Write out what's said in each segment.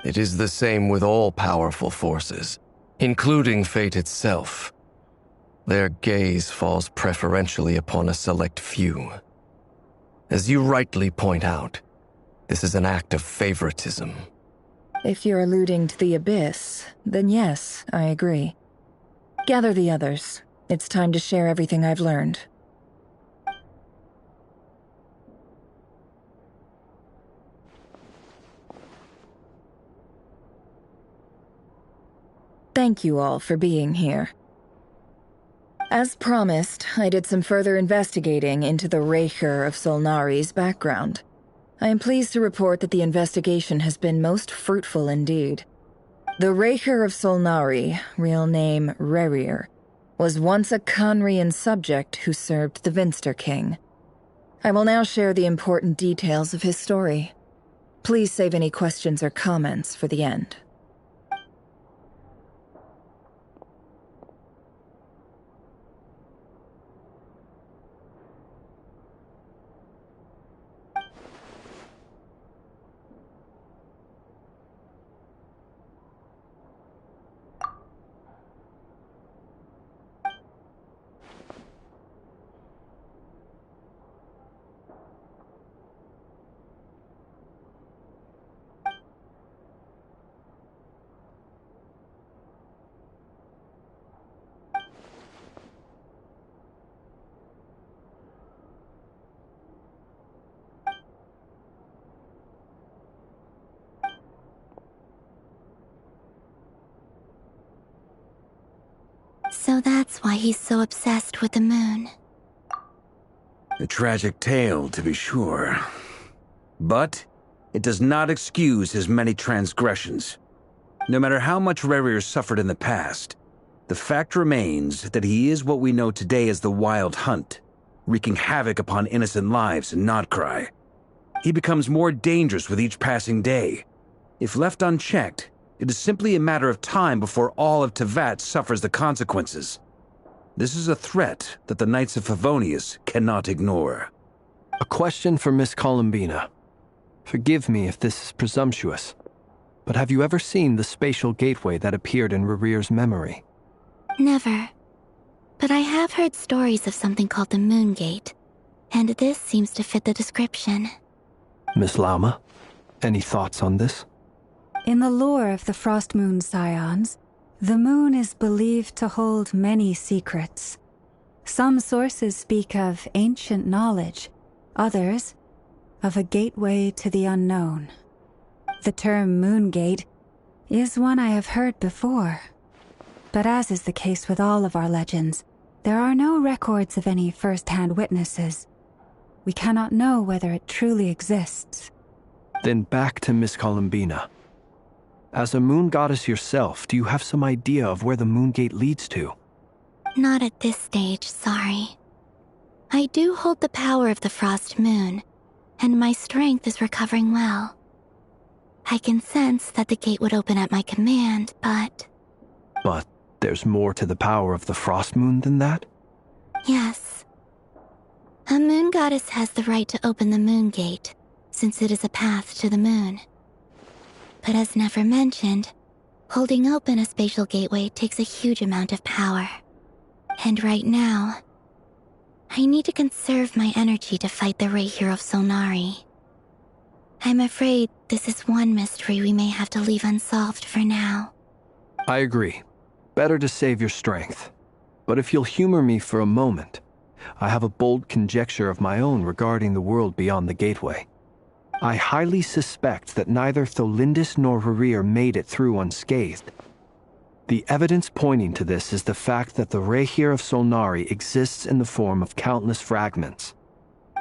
It is the same with all powerful forces, including fate itself. Their gaze falls preferentially upon a select few. As you rightly point out, this is an act of favoritism. If you're alluding to the Abyss, then yes, I agree. Gather the others. It's time to share everything I've learned. Thank you all for being here. As promised, I did some further investigating into the Raker of Solnari's background. I am pleased to report that the investigation has been most fruitful indeed. The Raker of Solnari, real name Rerir, was once a Conrian subject who served the Vinster King. I will now share the important details of his story. Please save any questions or comments for the end. So that's why he's so obsessed with the moon. A tragic tale, to be sure. But it does not excuse his many transgressions. No matter how much Rerir suffered in the past, the fact remains that he is what we know today as the Wild Hunt, wreaking havoc upon innocent lives in Notcry. He becomes more dangerous with each passing day. If left unchecked, it is simply a matter of time before all of Tevat suffers the consequences. This is a threat that the Knights of Favonius cannot ignore. A question for Miss Columbina. Forgive me if this is presumptuous, but have you ever seen the spatial gateway that appeared in Rerir's memory? Never. But I have heard stories of something called the Moon Gate, and this seems to fit the description. Miss Lauma, any thoughts on this? In the lore of the Frost Moon Scions, the moon is believed to hold many secrets. Some sources speak of ancient knowledge, others of a gateway to the unknown. The term Moon Gate is one I have heard before. But as is the case with all of our legends, there are no records of any first-hand witnesses. We cannot know whether it truly exists. Then back to Miss Columbina. As a moon goddess yourself, do you have some idea of where the Moon Gate leads to? Not at this stage, sorry. I do hold the power of the Frost Moon, and my strength is recovering well. I can sense that the gate would open at my command, but... But there's more to the power of the Frost Moon than that? Yes. A moon goddess has the right to open the Moon Gate, since it is a path to the moon. But as never mentioned, holding open a spatial gateway takes a huge amount of power. And right now, I need to conserve my energy to fight the Raker of Solnari. I'm afraid this is one mystery we may have to leave unsolved for now. I agree. Better to save your strength. But if you'll humor me for a moment, I have a bold conjecture of my own regarding the world beyond the gateway. I highly suspect that neither Tholindis nor Rerir made it through unscathed. The evidence pointing to this is the fact that the Raker of Solnari exists in the form of countless fragments.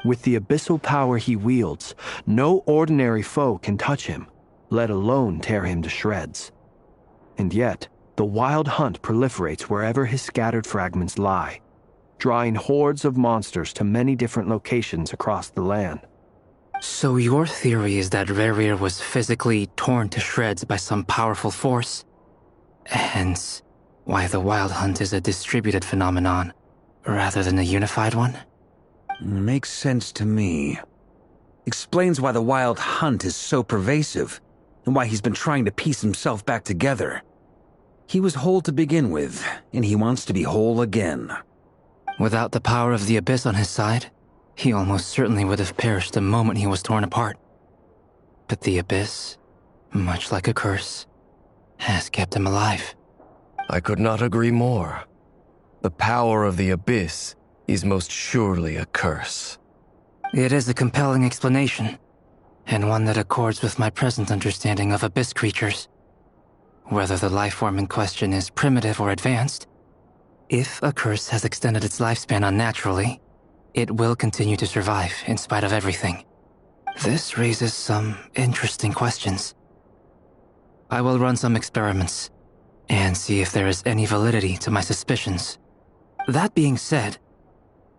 With the abyssal power he wields, no ordinary foe can touch him, let alone tear him to shreds. And yet, the Wild Hunt proliferates wherever his scattered fragments lie, drawing hordes of monsters to many different locations across the land. So your theory is that Rerir was physically torn to shreds by some powerful force? Hence, why the Wild Hunt is a distributed phenomenon, rather than a unified one? Makes sense to me. Explains why the wild hunt is so pervasive, and why he's been trying to piece himself back together. He was whole to begin with, and he wants to be whole again. Without the power of the Abyss on his side, he almost certainly would have perished the moment he was torn apart. But the Abyss, much like a curse, has kept him alive. I could not agree more. The power of the Abyss is most surely a curse. It is a compelling explanation, and one that accords with my present understanding of Abyss creatures. Whether the life form in question is primitive or advanced, if a curse has extended its lifespan unnaturally, it will continue to survive in spite of everything. This raises some interesting questions. I will run some experiments and see if there is any validity to my suspicions. That being said,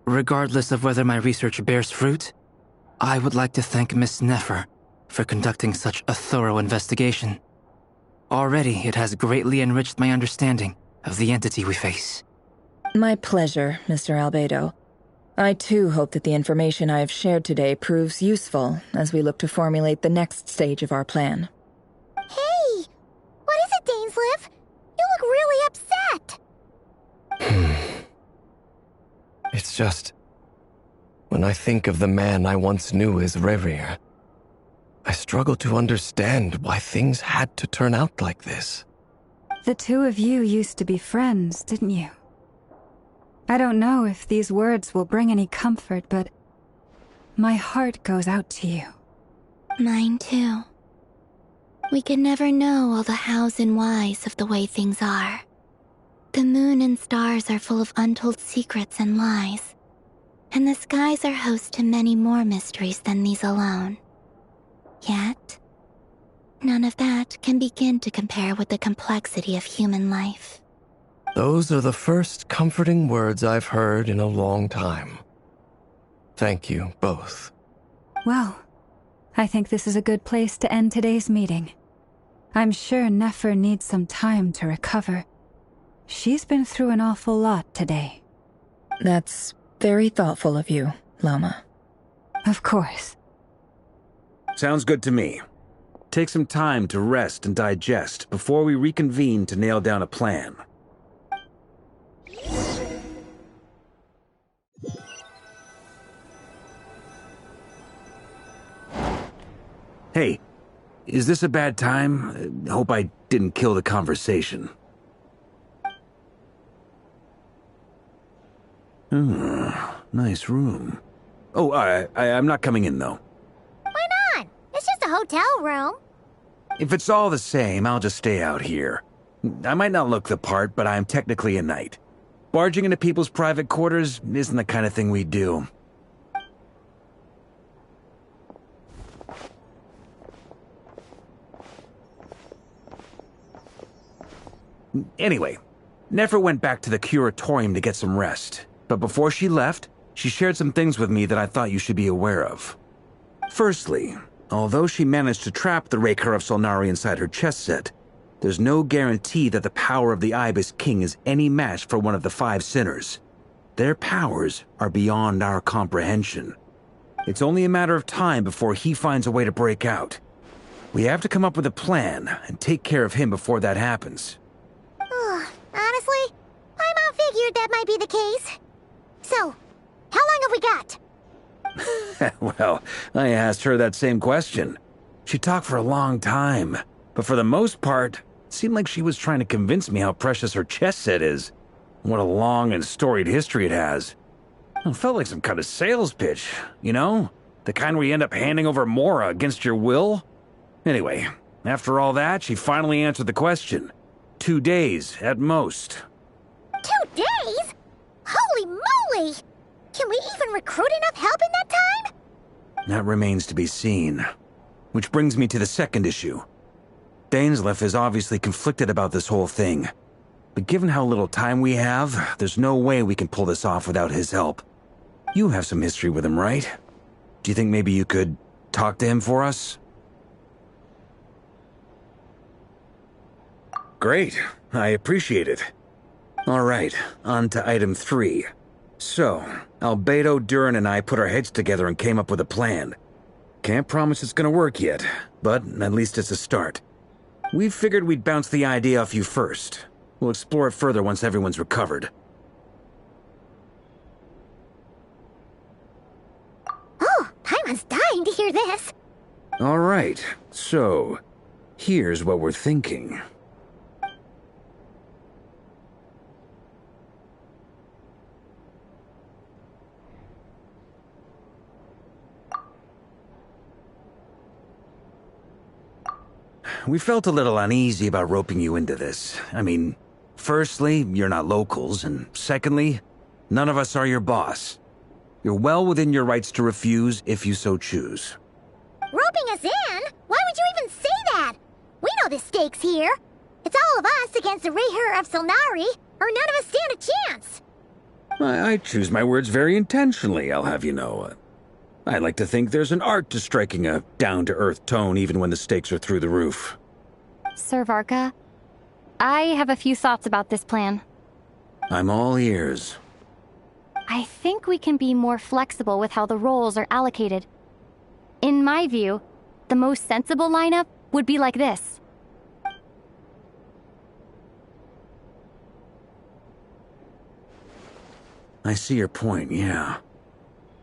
regardless of whether my research bears fruit, I would like to thank Miss Nefer for conducting such a thorough investigation. Already, it has greatly enriched my understanding of the entity we face. My pleasure, Mr. Albedo. I too hope that the information I have shared today proves useful as we look to formulate the next stage of our plan. Hey! What is it, Dainsleif? You look really upset! It's just... when I think of the man I once knew as Rerir, I struggle to understand why things had to turn out like this. The two of you used to be friends, didn't you? I don't know if these words will bring any comfort, but my heart goes out to you. Mine too. We could never know all the hows and whys of the way things are. The moon and stars are full of untold secrets and lies, and the skies are host to many more mysteries than these alone. Yet, none of that can begin to compare with the complexity of human life. Those are the first comforting words I've heard in a long time. Thank you, both. Well, I think this is a good place to end today's meeting. I'm sure Nefer needs some time to recover. She's been through an awful lot today. That's very thoughtful of you, Lama. Of course. Sounds good to me. Take some time to rest and digest before we reconvene to nail down a plan. Hey, is this a bad time? Hope I didn't kill the conversation. Nice room. Oh, I'm not coming in, though. Why not? It's just a hotel room. If it's all the same, I'll just stay out here. I might not look the part, but I'm technically a knight. Barging into people's private quarters isn't the kind of thing we do. Anyway, Nefer went back to the curatorium to get some rest. But before she left, she shared some things with me that I thought you should be aware of. Firstly, although she managed to trap the Raker of Solnari inside her chess set, there's no guarantee that the power of the Ibis King is any match for one of the 5 sinners. Their powers are beyond our comprehension. It's only a matter of time before he finds a way to break out. We have to come up with a plan and take care of him before that happens. Honestly, my mom figured that might be the case. So, how long have we got? Well, I asked her that same question. She talked for a long time, but for the most part, it seemed like she was trying to convince me how precious her chess set is. What a long and storied history it has. It felt like some kind of sales pitch, you know? The kind where you end up handing over Mora against your will. Anyway, after all that, she finally answered the question. 2 days, at most. 2 days? Holy moly! Can we even recruit enough help in that time? That remains to be seen. Which brings me to the second issue. Dainsleif is obviously conflicted about this whole thing. But given how little time we have, there's no way we can pull this off without his help. You have some history with him, right? Do you think maybe you could talk to him for us? Great. I appreciate it. All right, on to item 3. So, Albedo, Duran, and I put our heads together and came up with a plan. Can't promise it's gonna work yet, but at least it's a start. We figured we'd bounce the idea off you first. We'll explore it further once everyone's recovered. Oh, Paimon's dying to hear this. All right, so here's what we're thinking. We felt a little uneasy about roping you into this. I mean, firstly, you're not locals, and secondly, none of us are your boss. You're well within your rights to refuse if you so choose. Roping us in? Why would you even say that? We know the stakes here. It's all of us against the Rayher of Solnari, or none of us stand a chance. I choose my words very intentionally, I'll have you know. I like to think there's an art to striking a down-to-earth tone even when the stakes are through the roof. Sir Varka, I have a few thoughts about this plan. I'm all ears. I think we can be more flexible with how the roles are allocated. In my view, the most sensible lineup would be like this. I see your point, yeah.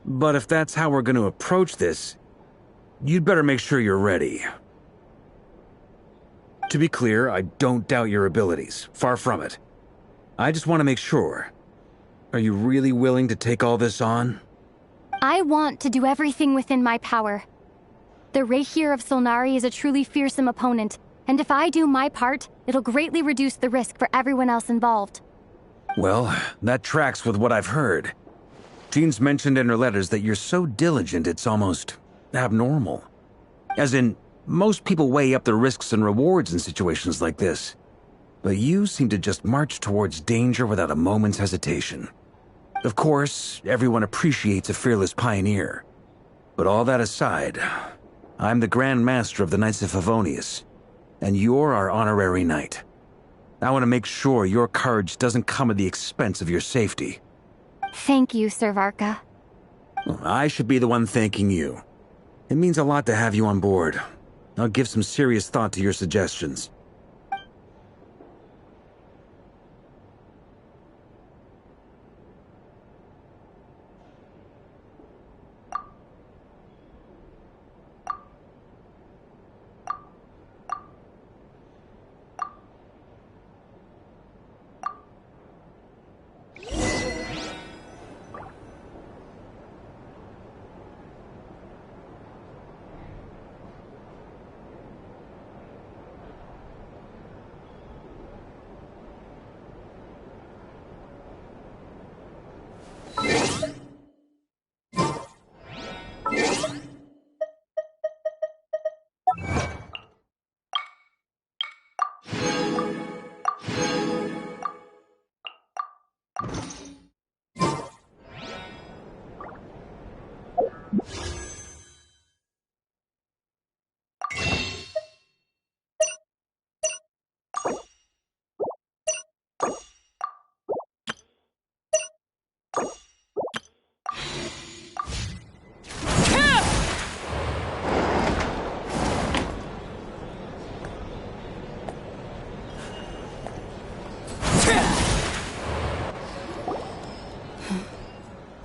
But if that's how we're going to approach this, you'd better make sure you're ready. To be clear, I don't doubt your abilities. Far from it. I just want to make sure. Are you really willing to take all this on? I want to do everything within my power. The Rayher of Solnari is a truly fearsome opponent, and if I do my part, it'll greatly reduce the risk for everyone else involved. Well, that tracks with what I've heard. Jean's mentioned in her letters that you're so diligent it's almost abnormal. As in, most people weigh up the risks and rewards in situations like this. But you seem to just march towards danger without a moment's hesitation. Of course, everyone appreciates a fearless pioneer. But all that aside, I'm the Grand Master of the Knights of Favonius, and you're our honorary knight. I want to make sure your courage doesn't come at the expense of your safety. Thank you, Sir Varka. Well, I should be the one thanking you. It means a lot to have you on board. I'll give some serious thought to your suggestions.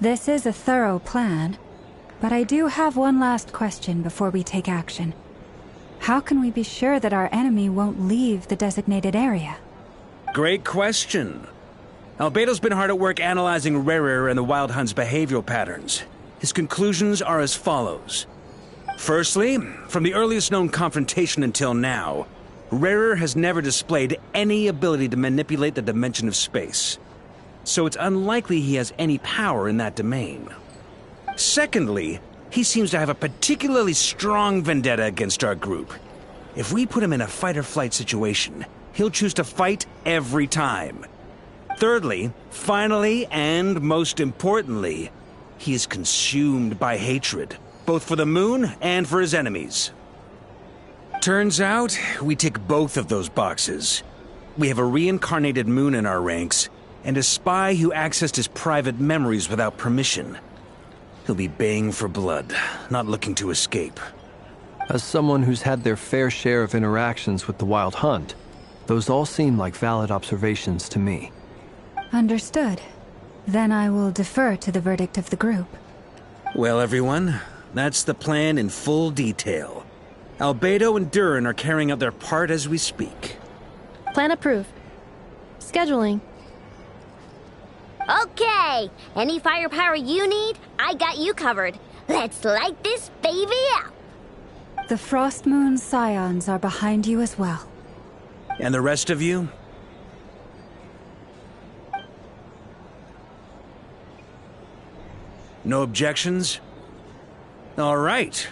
This is a thorough plan, but I do have one last question before we take action. How can we be sure that our enemy won't leave the designated area? Great question. Albedo's been hard at work analyzing Rayher and the Wild Hunt's behavioral patterns. His conclusions are as follows. Firstly, from the earliest known confrontation until now, Rayher has never displayed any ability to manipulate the dimension of space. So it's unlikely he has any power in that domain. Secondly, he seems to have a particularly strong vendetta against our group. If we put him in a fight-or-flight situation, he'll choose to fight every time. Thirdly, finally, and most importantly, he is consumed by hatred, both for the moon and for his enemies. Turns out, we tick both of those boxes. We have a reincarnated moon in our ranks, and a spy who accessed his private memories without permission. He'll be baying for blood, not looking to escape. As someone who's had their fair share of interactions with the Wild Hunt, those all seem like valid observations to me. Understood. Then I will defer to the verdict of the group. Well, everyone, that's the plan in full detail. Albedo and Durin are carrying out their part as we speak. Plan approved. Scheduling. Okay, any firepower you need, I got you covered. Let's light this baby up. The Frost Moon Scions are behind you as well. And the rest of you? No objections? All right,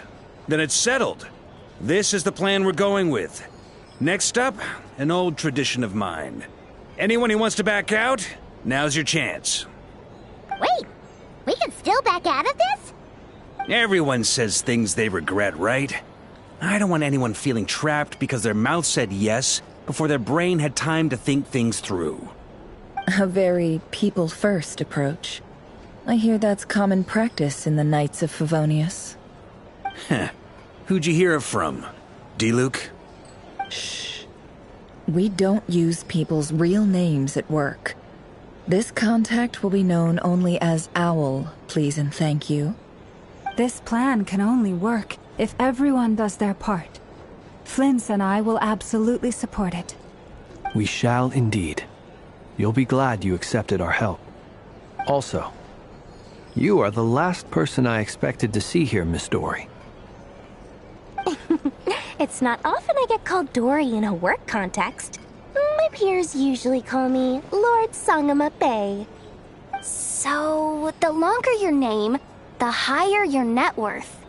then it's settled. This is the plan we're going with. Next up, an old tradition of mine. Anyone who wants to back out, now's your chance. Wait, we can still back out of this? Everyone says things they regret, right? I don't want anyone feeling trapped because their mouth said yes before their brain had time to think things through. A very people-first approach. I hear that's common practice in the Knights of Favonius. Heh. Who'd you hear it from? D-Luke? Shh. We don't use people's real names at work. This contact will be known only as Owl, please and thank you. This plan can only work if everyone does their part. Flint's and I will absolutely support it. We shall indeed. You'll be glad you accepted our help. Also, you are the last person I expected to see here, Miss Dory. It's not often I get called Dory in a work context. My peers usually call me Lord Sangama Bay. So, the longer your name, the higher your net worth.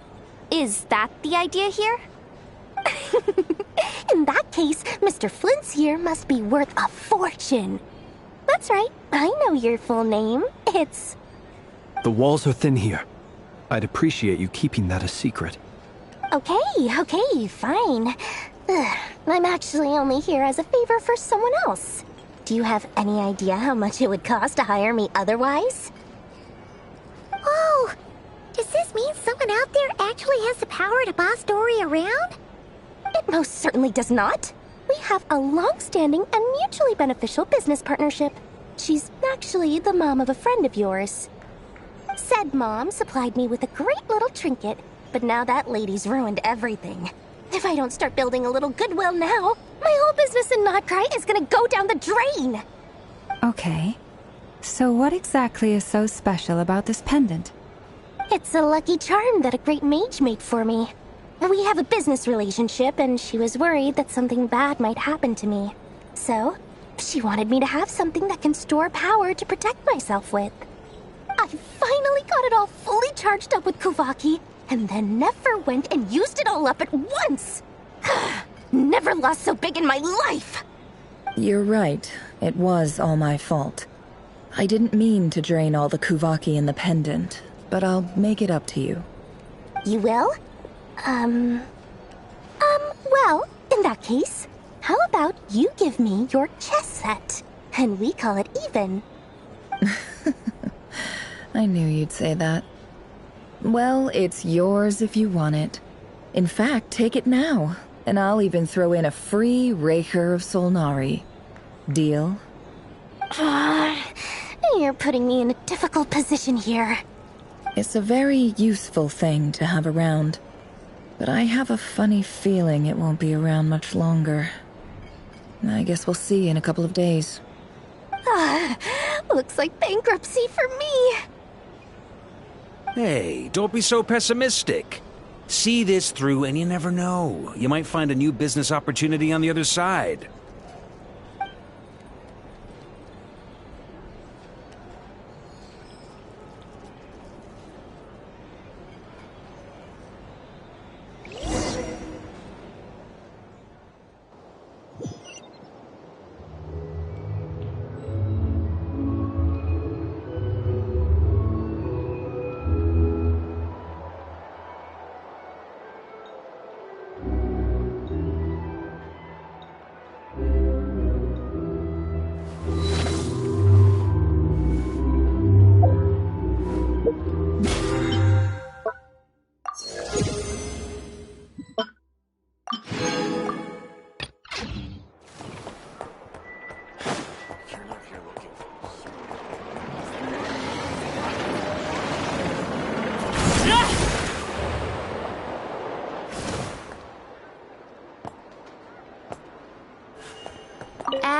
Is that the idea here? In that case, Mr. Flint's here must be worth a fortune. That's right, I know your full name. It's... The walls are thin here. I'd appreciate you keeping that a secret. Okay, fine. Ugh, I'm actually only here as a favor for someone else. Do you have any idea how much it would cost to hire me otherwise? Oh, does this mean someone out there actually has the power to boss Dory around? It most certainly does not. We have a long-standing and mutually beneficial business partnership. She's actually the mom of a friend of yours. Said mom supplied me with a great little trinket, but now that lady's ruined everything. If I don't start building a little goodwill now, my whole business in Notcry is gonna go down the drain! Okay. So what exactly is so special about this pendant? It's a lucky charm that a great mage made for me. We have a business relationship, and she was worried that something bad might happen to me. So, she wanted me to have something that can store power to protect myself with. I finally got it all fully charged up with Kuvaki, and then never went and used it all up at once! Never lost so big in my life! You're right. It was all my fault. I didn't mean to drain all the Kuvaki in the pendant, but I'll make it up to you. You will? Well, in that case, how about you give me your chess set, and we call it even? I knew you'd say that. Well, it's yours if you want it. In fact, take it now, and I'll even throw in a free Raker of Solnari. Deal? You're putting me in a difficult position here. It's a very useful thing to have around, but I have a funny feeling it won't be around much longer. I guess we'll see in a couple of days. Looks like bankruptcy for me. Hey, don't be so pessimistic. See this through and you never know. You might find a new business opportunity on the other side.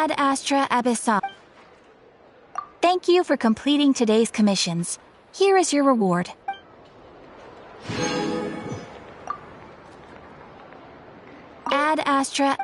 Ad Astra Abyssal. Thank you for completing today's commissions. Here is your reward. Ad Astra...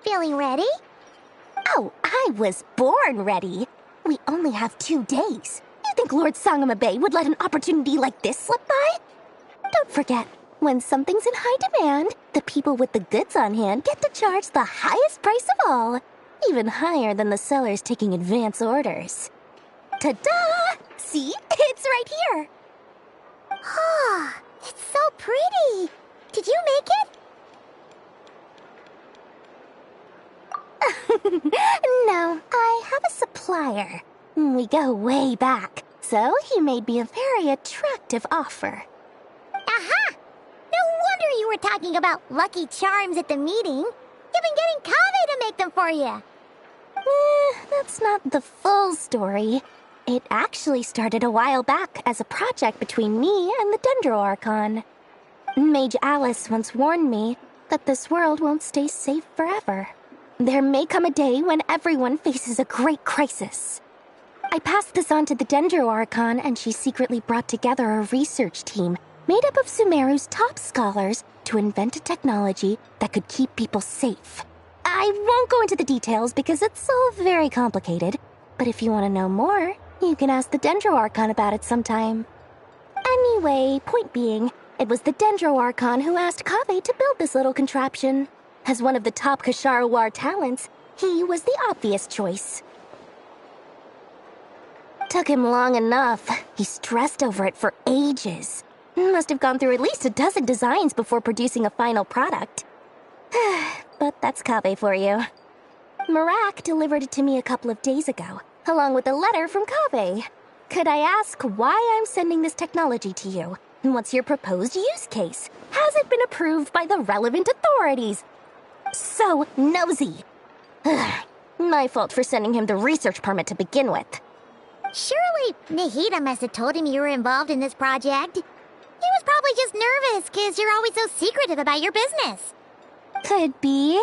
Feeling ready? Oh, I was born ready. We only have 2 days. You think Lord Sangamabe would let an opportunity like this slip by? Don't forget, when something's in high demand, the people with the goods on hand get to charge the highest price of all. Even higher than the sellers taking advance orders. Ta-da! See? It's right here. Ah, it's so pretty. Did you make it? No, I have a supplier. We go way back, so he made me a very attractive offer. Aha! No wonder you were talking about Lucky Charms at the meeting. You've been getting Kaveh to make them for you. That's not the full story. It actually started a while back as a project between me and the Dendro Archon. Mage Alice once warned me that this world won't stay safe forever. There may come a day when everyone faces a great crisis. I passed this on to the Dendro Archon, and she secretly brought together a research team made up of Sumeru's top scholars to invent a technology that could keep people safe. I won't go into the details because it's all very complicated, but if you want to know more, you can ask the Dendro Archon about it sometime. Anyway, point being, it was the Dendro Archon who asked Kaveh to build this little contraption. As one of the top Kashara War talents, he was the obvious choice. Took him long enough. He stressed over it for ages. Must have gone through at least a dozen designs before producing a final product. But that's Kaveh for you. Marak delivered it to me a couple of days ago, along with a letter from Kaveh. Could I ask why I'm sending this technology to you? And what's your proposed use case? Has it been approved by the relevant authorities? So nosy. My fault for sending him the research permit to begin with. Surely Nahida must have told him you were involved in this project. He was probably just nervous because you're always so secretive about your business. Could be.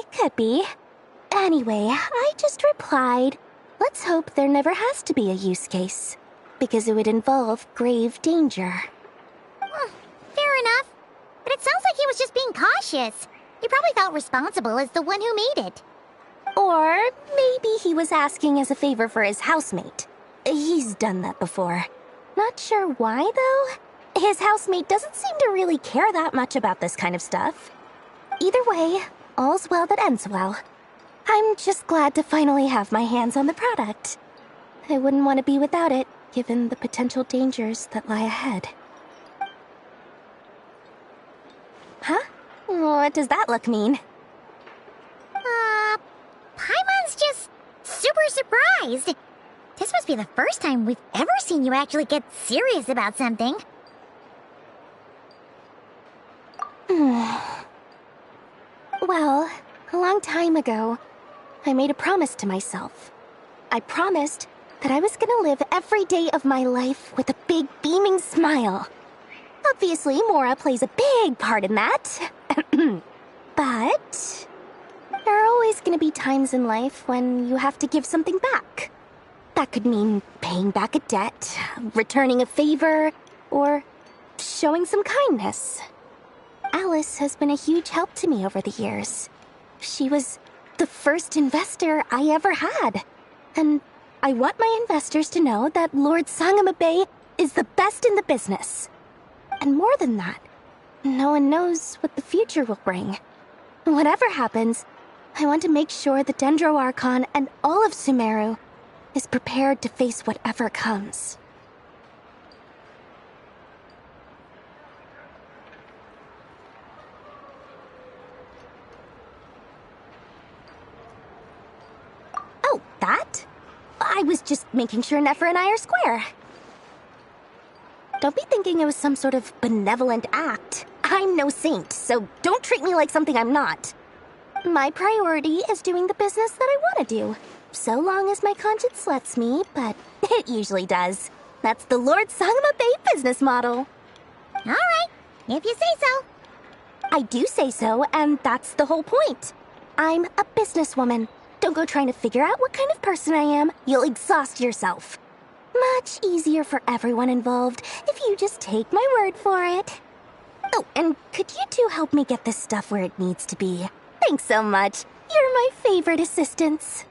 Anyway, I just replied, let's hope there never has to be a use case, because it would involve grave danger. Fair enough. But it sounds like he was just being cautious. He probably felt responsible as the one who made it. Or maybe he was asking as a favor for his housemate. He's done that before. Not sure why, though. His housemate doesn't seem to really care that much about this kind of stuff. Either way, all's well that ends well. I'm just glad to finally have my hands on the product. I wouldn't want to be without it, given the potential dangers that lie ahead. Huh? What does that look mean? Paimon's just super surprised. This must be the first time we've ever seen you actually get serious about something. Well, a long time ago, I made a promise to myself. I promised that I was gonna live every day of my life with a big beaming smile. Obviously, Mora plays a big part in that. But there are always gonna be times in life when you have to give something back. That could mean paying back a debt, returning a favor, or showing some kindness. Alice has been a huge help to me over the years. She was the first investor I ever had. And I want my investors to know that Lord Sangamabe is the best in the business. And more than that, no one knows what the future will bring. Whatever happens, I want to make sure the Dendro Archon and all of Sumeru is prepared to face whatever comes. Oh, that? I was just making sure Nefer and I are square. Don't be thinking it was some sort of benevolent act. I'm no saint, so don't treat me like something I'm not. My priority is doing the business that I want to do. So long as my conscience lets me, but it usually does. That's the Lord Sangama Bay business model. Alright, if you say so. I do say so, and that's the whole point. I'm a businesswoman. Don't go trying to figure out what kind of person I am. You'll exhaust yourself. Much easier for everyone involved if you just take my word for it. Oh, and could you two help me get this stuff where it needs to be? Thanks so much. You're my favorite assistants.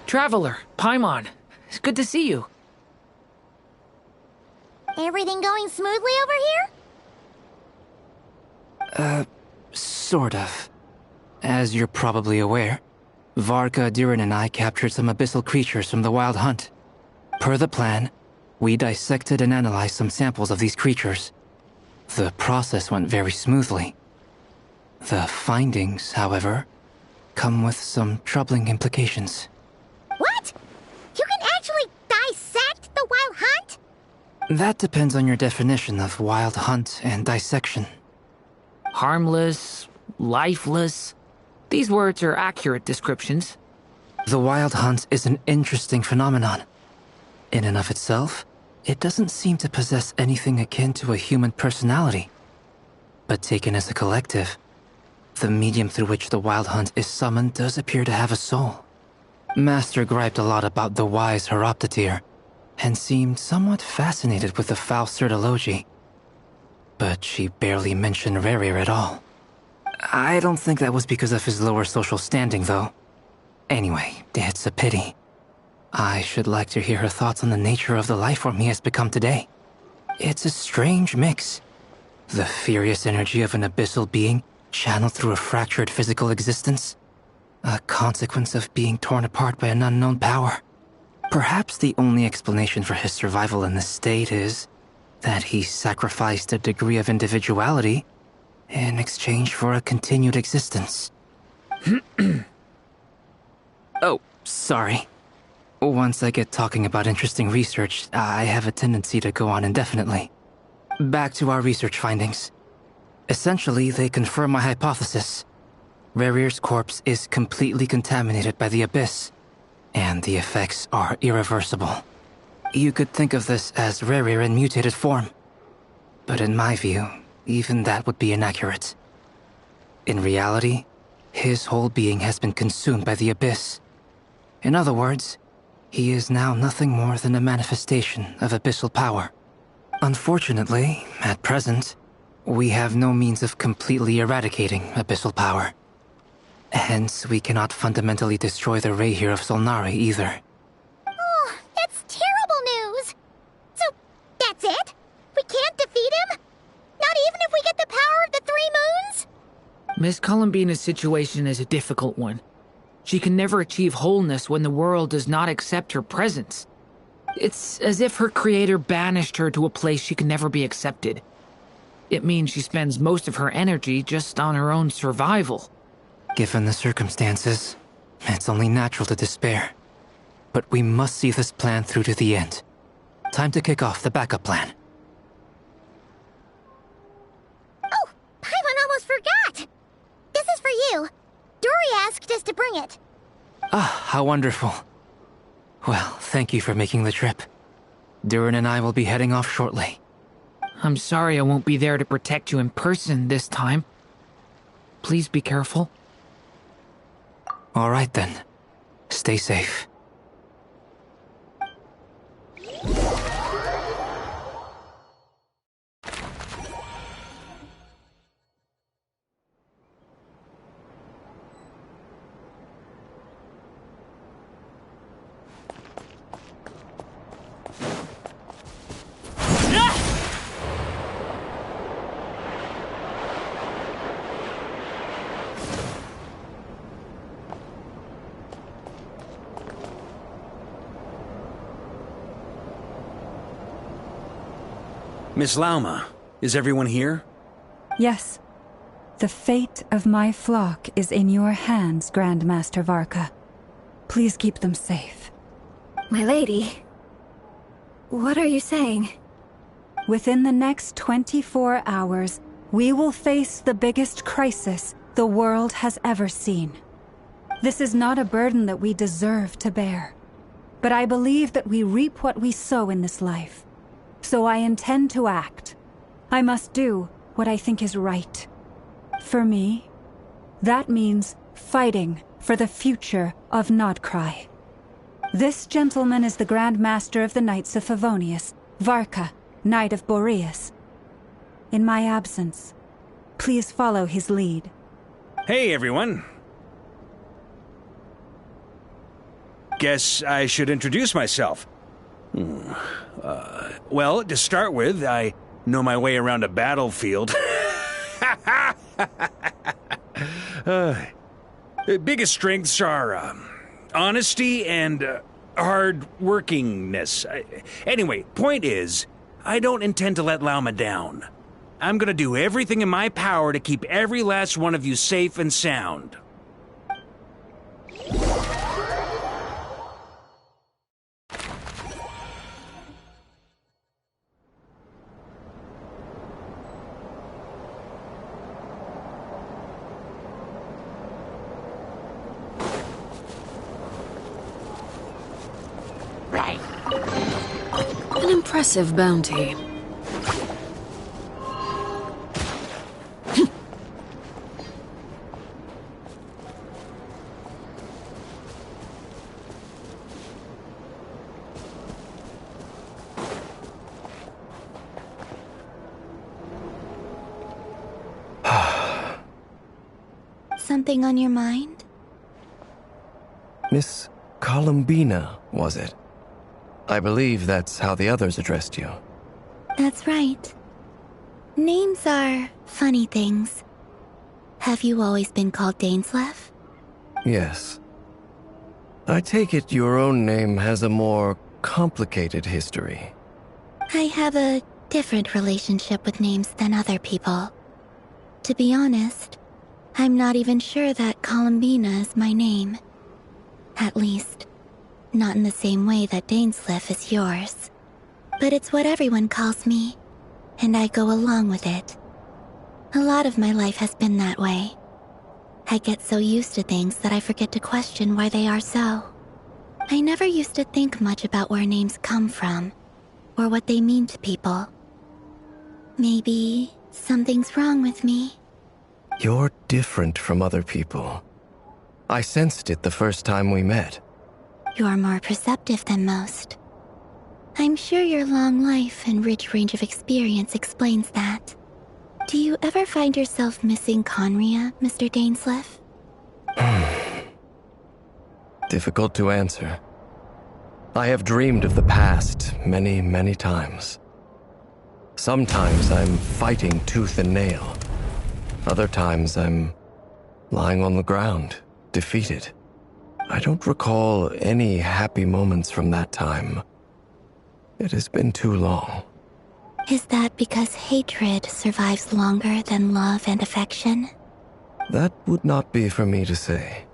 Traveler, Paimon, it's good to see you. Everything going smoothly over here? Sort of. As you're probably aware, Varka, Diren, and I captured some abyssal creatures from the Wild Hunt. Per the plan, we dissected and analyzed some samples of these creatures. The process went very smoothly. The findings, however, come with some troubling implications. What? You can actually dissect the Wild Hunt? That depends on your definition of Wild Hunt and dissection. Harmless, lifeless. These words are accurate descriptions. The Wild Hunt is an interesting phenomenon. In and of itself, it doesn't seem to possess anything akin to a human personality. But taken as a collective, the medium through which the Wild Hunt is summoned does appear to have a soul. Master griped a lot about the wise Horoptatyr, and seemed somewhat fascinated with the foul Certology. But she barely mentioned Rerir at all. I don't think that was because of his lower social standing, though. Anyway, it's a pity. I should like to hear her thoughts on the nature of the lifeform he has become today. It's a strange mix. The furious energy of an abyssal being channeled through a fractured physical existence. A consequence of being torn apart by an unknown power. Perhaps the only explanation for his survival in this state is that he sacrificed a degree of individuality in exchange for a continued existence. Oh, sorry. Once I get talking about interesting research, I have a tendency to go on indefinitely. Back to our research findings. Essentially, they confirm my hypothesis. Rerir's corpse is completely contaminated by the Abyss, and the effects are irreversible. You could think of this as Rerir in mutated form. But in my view, even that would be inaccurate. In reality, his whole being has been consumed by the Abyss. In other words, he is now nothing more than a manifestation of abyssal power. Unfortunately, at present, we have no means of completely eradicating abyssal power. Hence, we cannot fundamentally destroy the Reihir of Solnari either. Miss Columbina's situation is a difficult one. She can never achieve wholeness when the world does not accept her presence. It's as if her creator banished her to a place she can never be accepted. It means she spends most of her energy just on her own survival. Given the circumstances, it's only natural to despair. But we must see this plan through to the end. Time to kick off the backup plan. Oh, Paimon almost forgot! This is for you. Dory asked us to bring it. Ah, how wonderful. Well, thank you for making the trip. Durin and I will be heading off shortly. I'm sorry I won't be there to protect you in person this time. Please be careful. All right then. Stay safe. Miss Lauma, is everyone here? Yes. The fate of my flock is in your hands, Grandmaster Varka. Please keep them safe. My lady, what are you saying? Within the next 24 hours, we will face the biggest crisis the world has ever seen. This is not a burden that we deserve to bear, but I believe that we reap what we sow in this life. So I intend to act. I must do what I think is right. For me, that means fighting for the future of Nodcry. This gentleman is the Grand Master of the Knights of Favonius, Varka, Knight of Boreas. In my absence, please follow his lead. Hey, everyone. Guess I should introduce myself. Well, to start with, I know my way around a battlefield. Biggest strengths are honesty and hard-workingness. Anyway, point is, I don't intend to let Lauma down. I'm gonna do everything in my power to keep every last one of you safe and sound. An impressive bounty. Something on your mind? Miss Columbina, was it? I believe that's how the others addressed you. That's right. Names are funny things. Have you always been called Dainsleif? Yes. I take it your own name has a more complicated history. I have a different relationship with names than other people. To be honest, I'm not even sure that Columbina is my name. At least, not in the same way that Dainsleif is yours. But it's what everyone calls me, and I go along with it. A lot of my life has been that way. I get so used to things that I forget to question why they are so. I never used to think much about where names come from, or what they mean to people. Maybe something's wrong with me. You're different from other people. I sensed it the first time we met. You're more perceptive than most. I'm sure your long life and rich range of experience explains that. Do you ever find yourself missing Conria, Mr. Dainsleif? Difficult to answer. I have dreamed of the past many, many times. Sometimes I'm fighting tooth and nail. Other times I'm lying on the ground, defeated. I don't recall any happy moments from that time. It has been too long. Is that because hatred survives longer than love and affection? That would not be for me to say.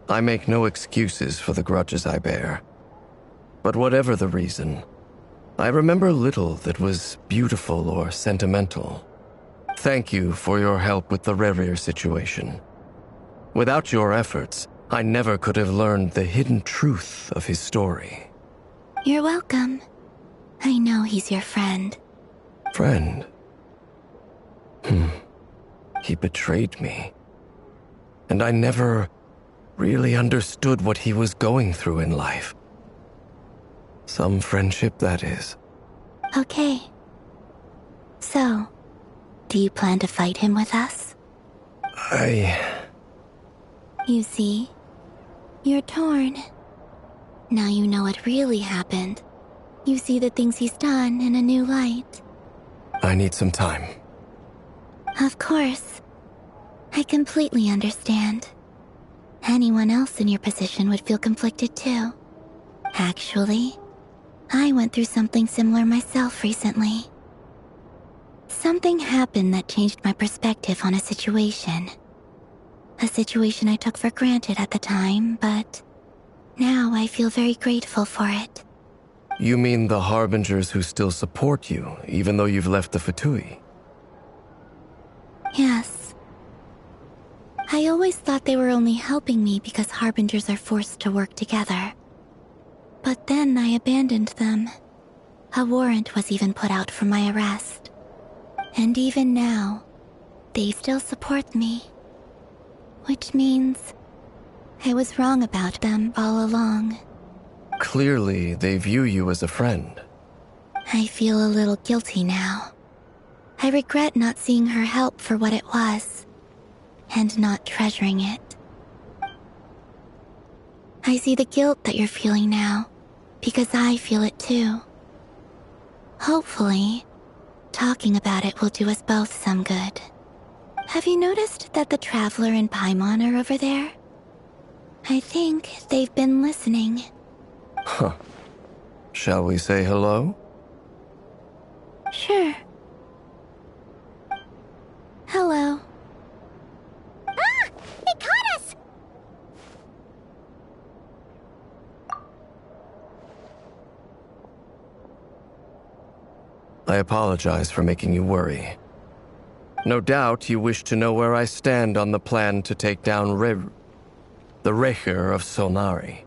I make no excuses for the grudges I bear. But whatever the reason, I remember little that was beautiful or sentimental. Thank you for your help with the Rerir situation. Without your efforts, I never could have learned the hidden truth of his story. You're welcome. I know he's your friend. Friend? He betrayed me. And I never really understood what he was going through in life. Some friendship, that is. Okay. So, do you plan to fight him with us? You see, you're torn. Now you know what really happened. You see the things he's done in a new light. I need some time. Of course. I completely understand. Anyone else in your position would feel conflicted too. Actually, I went through something similar myself recently. Something happened that changed my perspective on a situation. A situation I took for granted at the time, but now I feel very grateful for it. You mean the Harbingers who still support you, even though you've left the Fatui? Yes. I always thought they were only helping me because Harbingers are forced to work together. But then I abandoned them. A warrant was even put out for my arrest. And even now, they still support me. Which means I was wrong about them all along. Clearly, they view you as a friend. I feel a little guilty now. I regret not seeing her help for what it was, and not treasuring it. I see the guilt that you're feeling now, because I feel it too. Hopefully, talking about it will do us both some good. Have you noticed that the Traveler and Paimon are over there? I think they've been listening. Huh. Shall we say hello? Sure. Hello. Ah! It caught us! I apologize for making you worry. No doubt you wish to know where I stand on the plan to take down the Rerir of Solnari.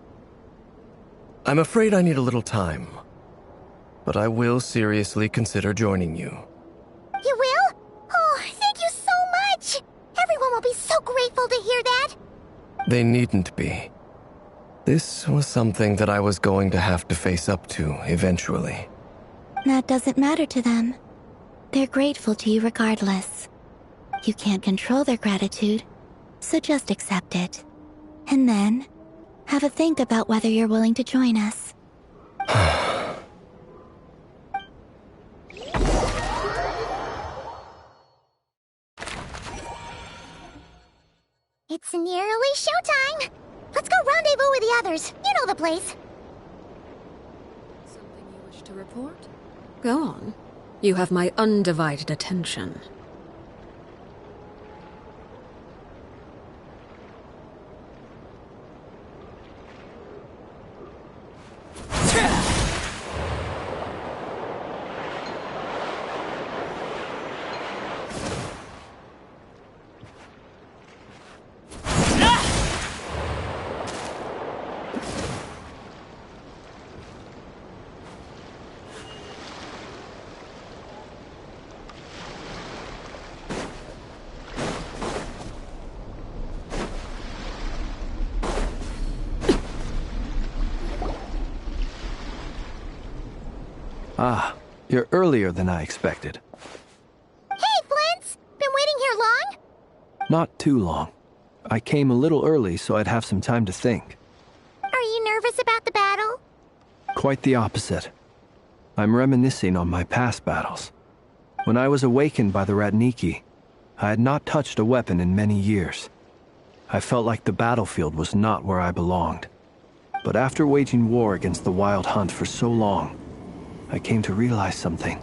I'm afraid I need a little time, but I will seriously consider joining you. You will? Oh, thank you so much! Everyone will be so grateful to hear that! They needn't be. This was something that I was going to have to face up to eventually. That doesn't matter to them. They're grateful to you regardless. You can't control their gratitude, so just accept it. And then, have a think about whether you're willing to join us. It's nearly showtime! Let's go rendezvous with the others. You know the place. Something you wish to report? Go on. You have my undivided attention. Ah, you're earlier than I expected. Hey, Flint's! Been waiting here long? Not too long. I came a little early so I'd have some time to think. Are you nervous about the battle? Quite the opposite. I'm reminiscing on my past battles. When I was awakened by the Ratniki, I had not touched a weapon in many years. I felt like the battlefield was not where I belonged. But after waging war against the Wild Hunt for so long, I came to realize something.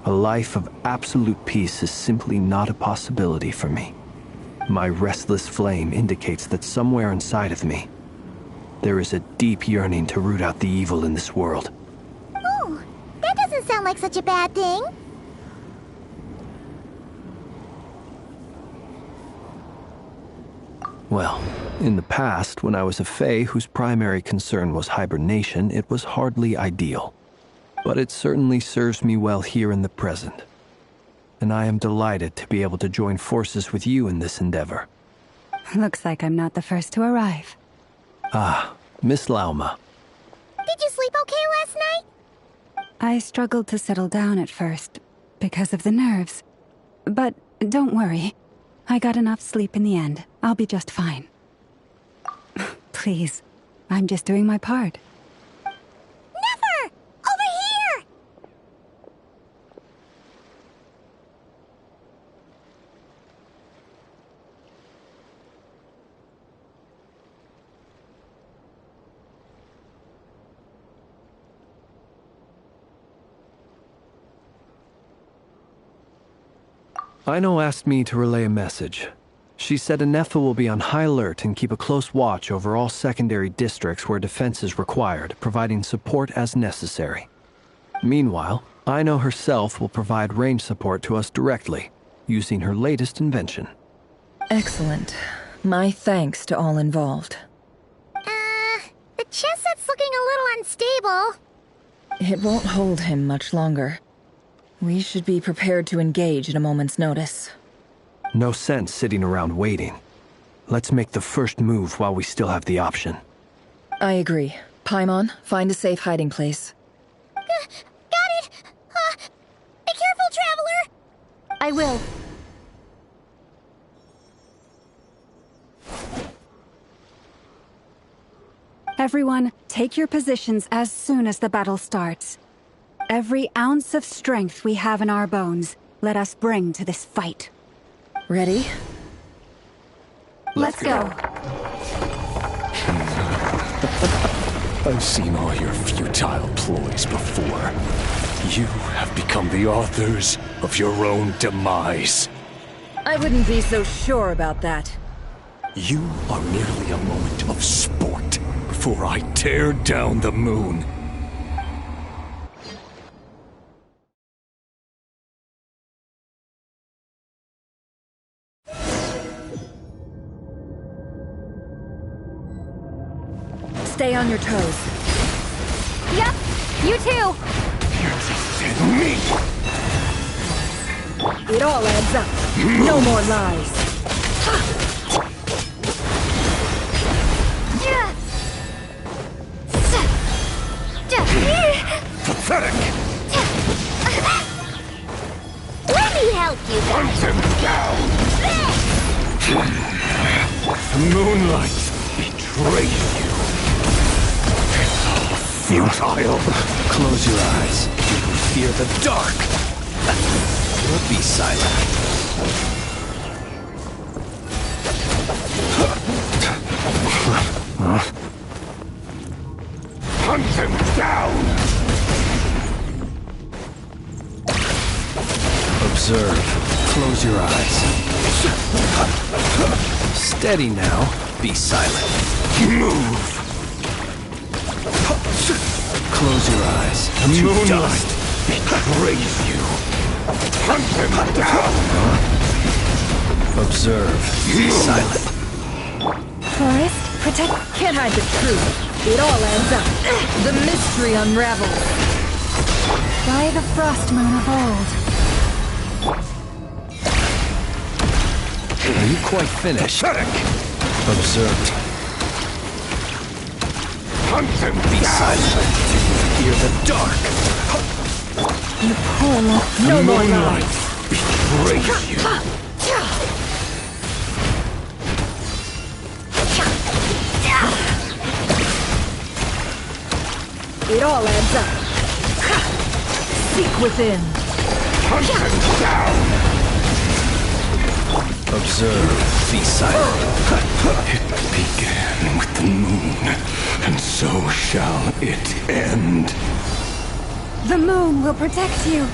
A life of absolute peace is simply not a possibility for me. My restless flame indicates that somewhere inside of me, there is a deep yearning to root out the evil in this world. Ooh, that doesn't sound like such a bad thing. Well, in the past, when I was a Fae whose primary concern was hibernation, it was hardly ideal. But it certainly serves me well here in the present. And I am delighted to be able to join forces with you in this endeavor. Looks like I'm not the first to arrive. Ah, Miss Lauma. Did you sleep okay last night? I struggled to settle down at first, because of the nerves. But don't worry. I got enough sleep in the end. I'll be just fine. Please, I'm just doing my part. Never! Over here! Ino asked me to relay a message. She said Anefa will be on high alert and keep a close watch over all secondary districts where defense is required, providing support as necessary. Meanwhile, Ino herself will provide range support to us directly, using her latest invention. Excellent. My thanks to all involved. The chess set's looking a little unstable. It won't hold him much longer. We should be prepared to engage at a moment's notice. No sense sitting around waiting. Let's make the first move while we still have the option. I agree. Paimon, find a safe hiding place. Got it! Be careful, Traveler! I will. Everyone, take your positions as soon as the battle starts. Every ounce of strength we have in our bones, let us bring to this fight. Ready? Let's go. I've seen all your futile ploys before. You have become the authors of your own demise. I wouldn't be so sure about that. You are merely a moment of sport before I tear down the moon. Stay on your toes. Yep, you too. Me! It all adds up. No more lies. Pathetic! Let me help you guys. Hunt him down! Moonlight betrays you. Futile. Close your eyes. Fear the dark. Or be silent. Hunt him down! Observe. Close your eyes. Steady now. Be silent. Move! Close your eyes. Moonlight betrays you. Hunt him down! Observe. Be silent. Forest, protect... Can't hide the truth. It all adds up. The mystery unravels. By the frost moon of old. Are you quite finished? Pathetic! Observe. Hunt him Be down! silent. Fear the dark. You poor no more Moonlight lies. betrays you. It all adds up. Seek within. Hunt him down! Observe, be silent. It began with the moon, and so shall it end. The moon will protect you.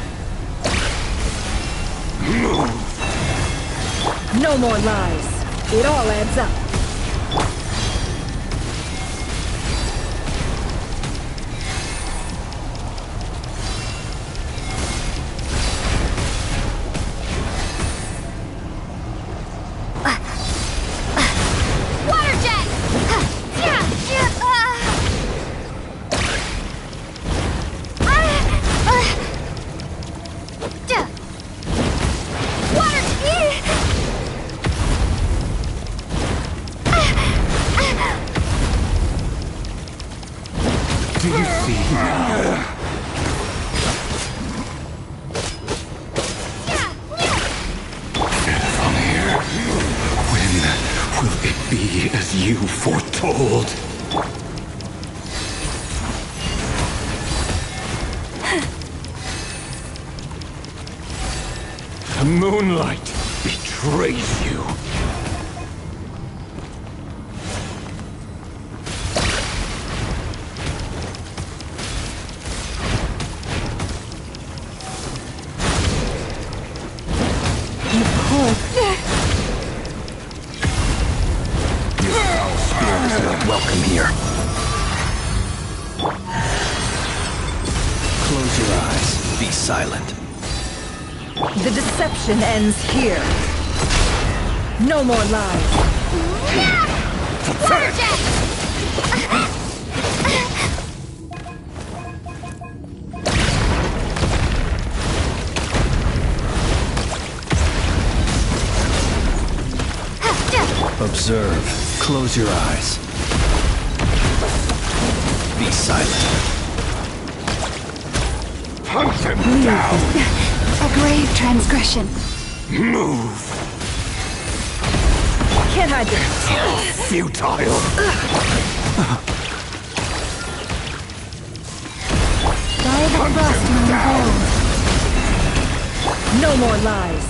Move! No more lies. It all adds up. Do you see now? Get from here. When will it be as you foretold? The moonlight betrays you. Welcome here. Close your eyes. Be silent. The deception ends here. No more lies. Observe. Close your eyes. Be silent. Hunt them down! A grave transgression. Move! Can't hide this. Futile! By the frost moon hold. No more lies.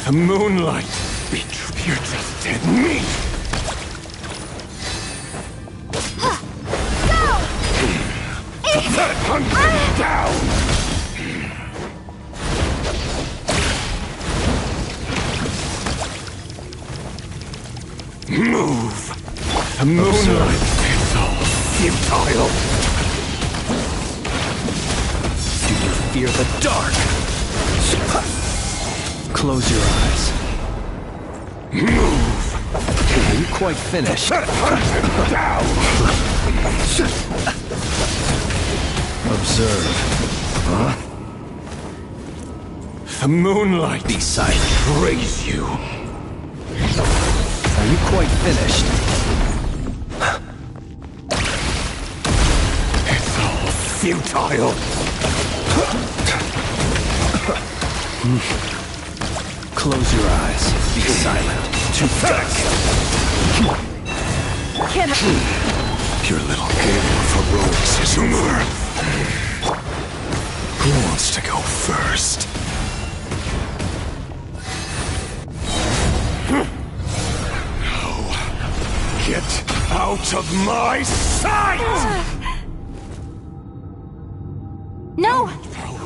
The moonlight betrays. You're just dead meat! Hunt them down! Move! The moonlight is all futile! Do you fear the dark? Close your eyes. Move! Are you quite finished? Hunt them down! Observe. Huh? The moonlight Be silent. betrays you. Are you quite finished? It's all futile. Close your eyes. Be silent. To dusk. Can't Your little game of heroics is over. Who wants to go first? No. Get out of my sight! No!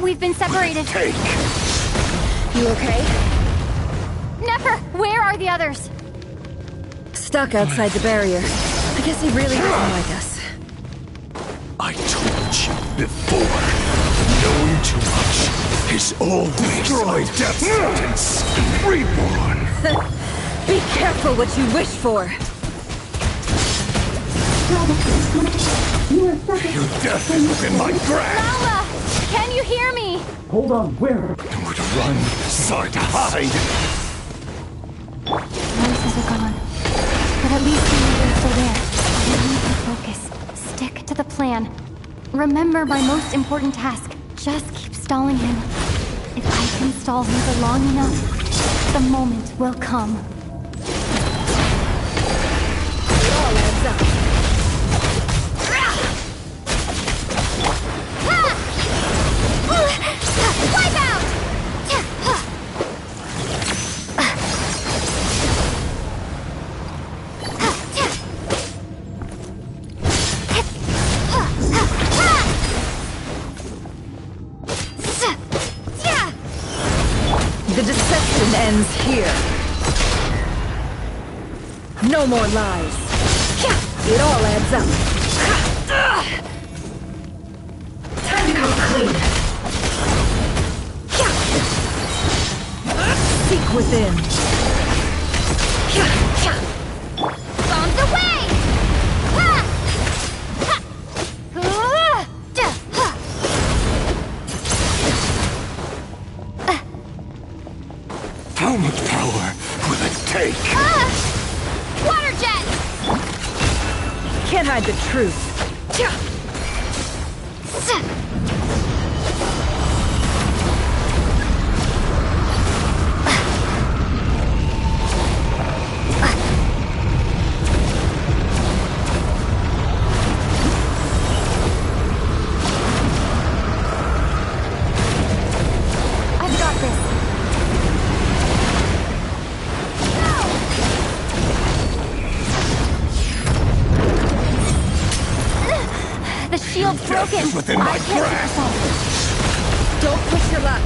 We've been separated. Take! You okay? Nefer, where are the others? Stuck outside the barrier. I guess he really doesn't like us. I told you before. Knowing too much is always a death sentence. Reborn. Be careful what you wish for. Your death is within my grasp. Lala! Can you hear me? Hold on, where? I would run, sorry to hide. Voices are gone. But at least we know they're still there. We need to focus. Stick to the plan. Remember my most important task. Just keep stalling him. If I can stall him for long enough, the moment will come. It all adds up. Wipe out! deception ends here. No more lies. It all adds up. Time to come clean. Seek within. Bombs away! How much power will it take? Water jet! Can't hide the truth. I've got this. The shield's broken. Is within my I can't grasp. Don't push your luck.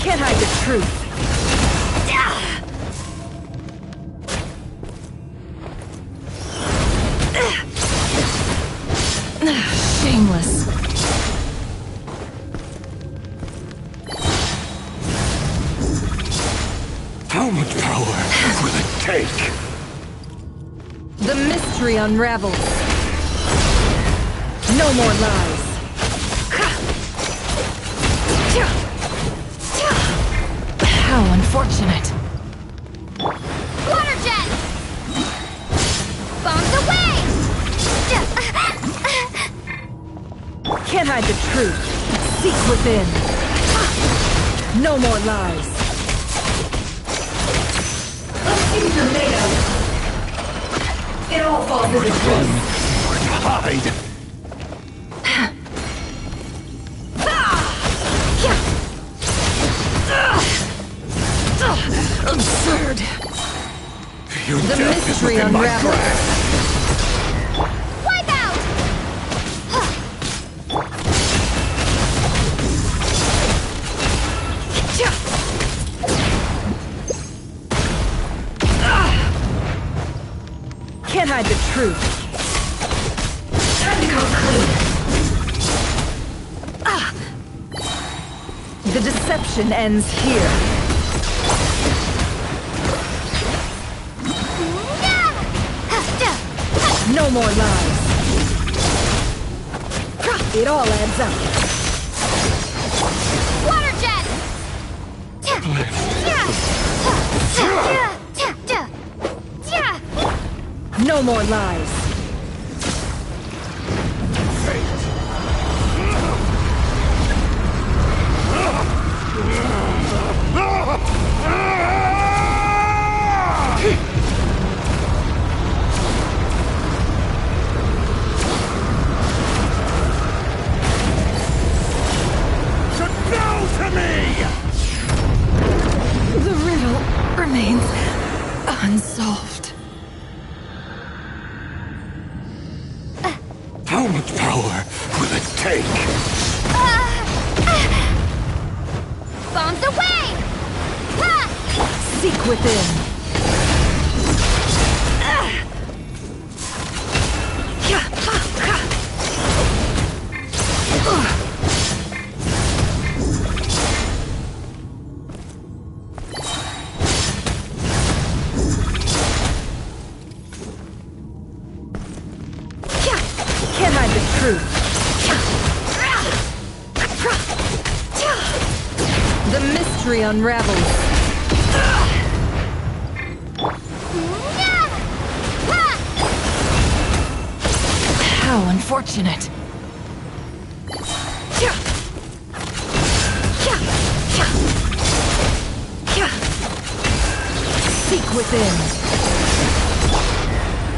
Can't hide the truth. Shameless. How much power will it take? The mystery unravels. No more lies. How unfortunate. Water jet! Bombs away! Can't hide the truth. Seek within. No more lies. Things are made of. It all falls into place. Or to hide. Absurd. Your The death is mystery within my unravels. grasp. Wipe out! Can't hide the truth. Time to come clean. The deception ends here. No more lies. It all adds up. Water jet! No more lies. The riddle remains unsolved. How much power will it take? Bombs away! Seek within. Can't hide the truth. The mystery unravels. How unfortunate. Seek within.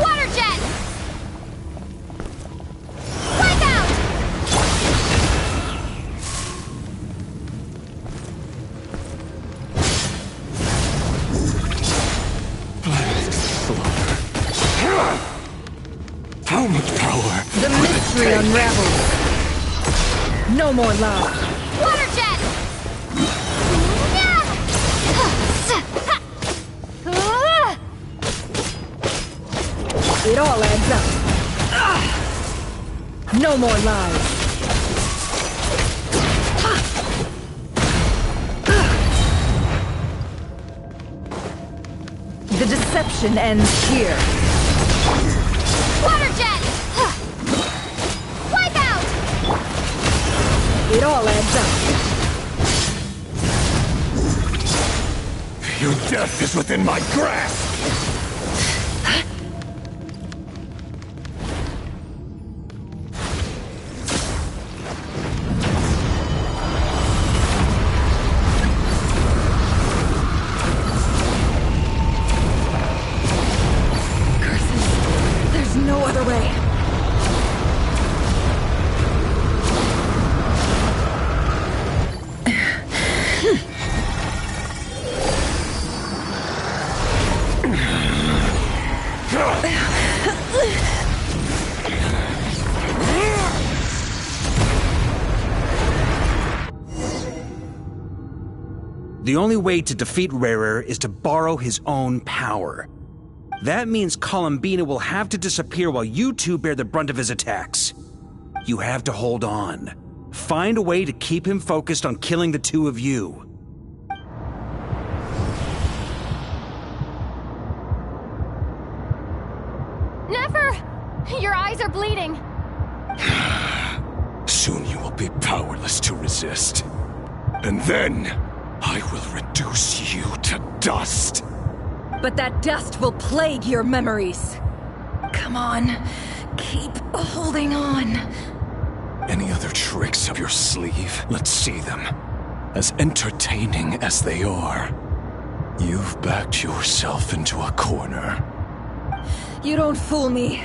Water jet! Wipe out! How much power The will mystery it take? unravels. No more lies. Water jet! It all adds up. No more lies. The deception ends here. Water jet! Wipe out! It all adds up. Your death is within my grasp! The only way to defeat Rarer is to borrow his own power. That means Columbina will have to disappear while you two bear the brunt of his attacks. You have to hold on. Find a way to keep him focused on killing the two of you. Never! Your eyes are bleeding. Soon you will be powerless to resist. And then, I will reduce you to dust. But that dust will plague your memories. Come on, keep holding on. Any other tricks up your sleeve? Let's see them. As entertaining as they are, you've backed yourself into a corner. You don't fool me.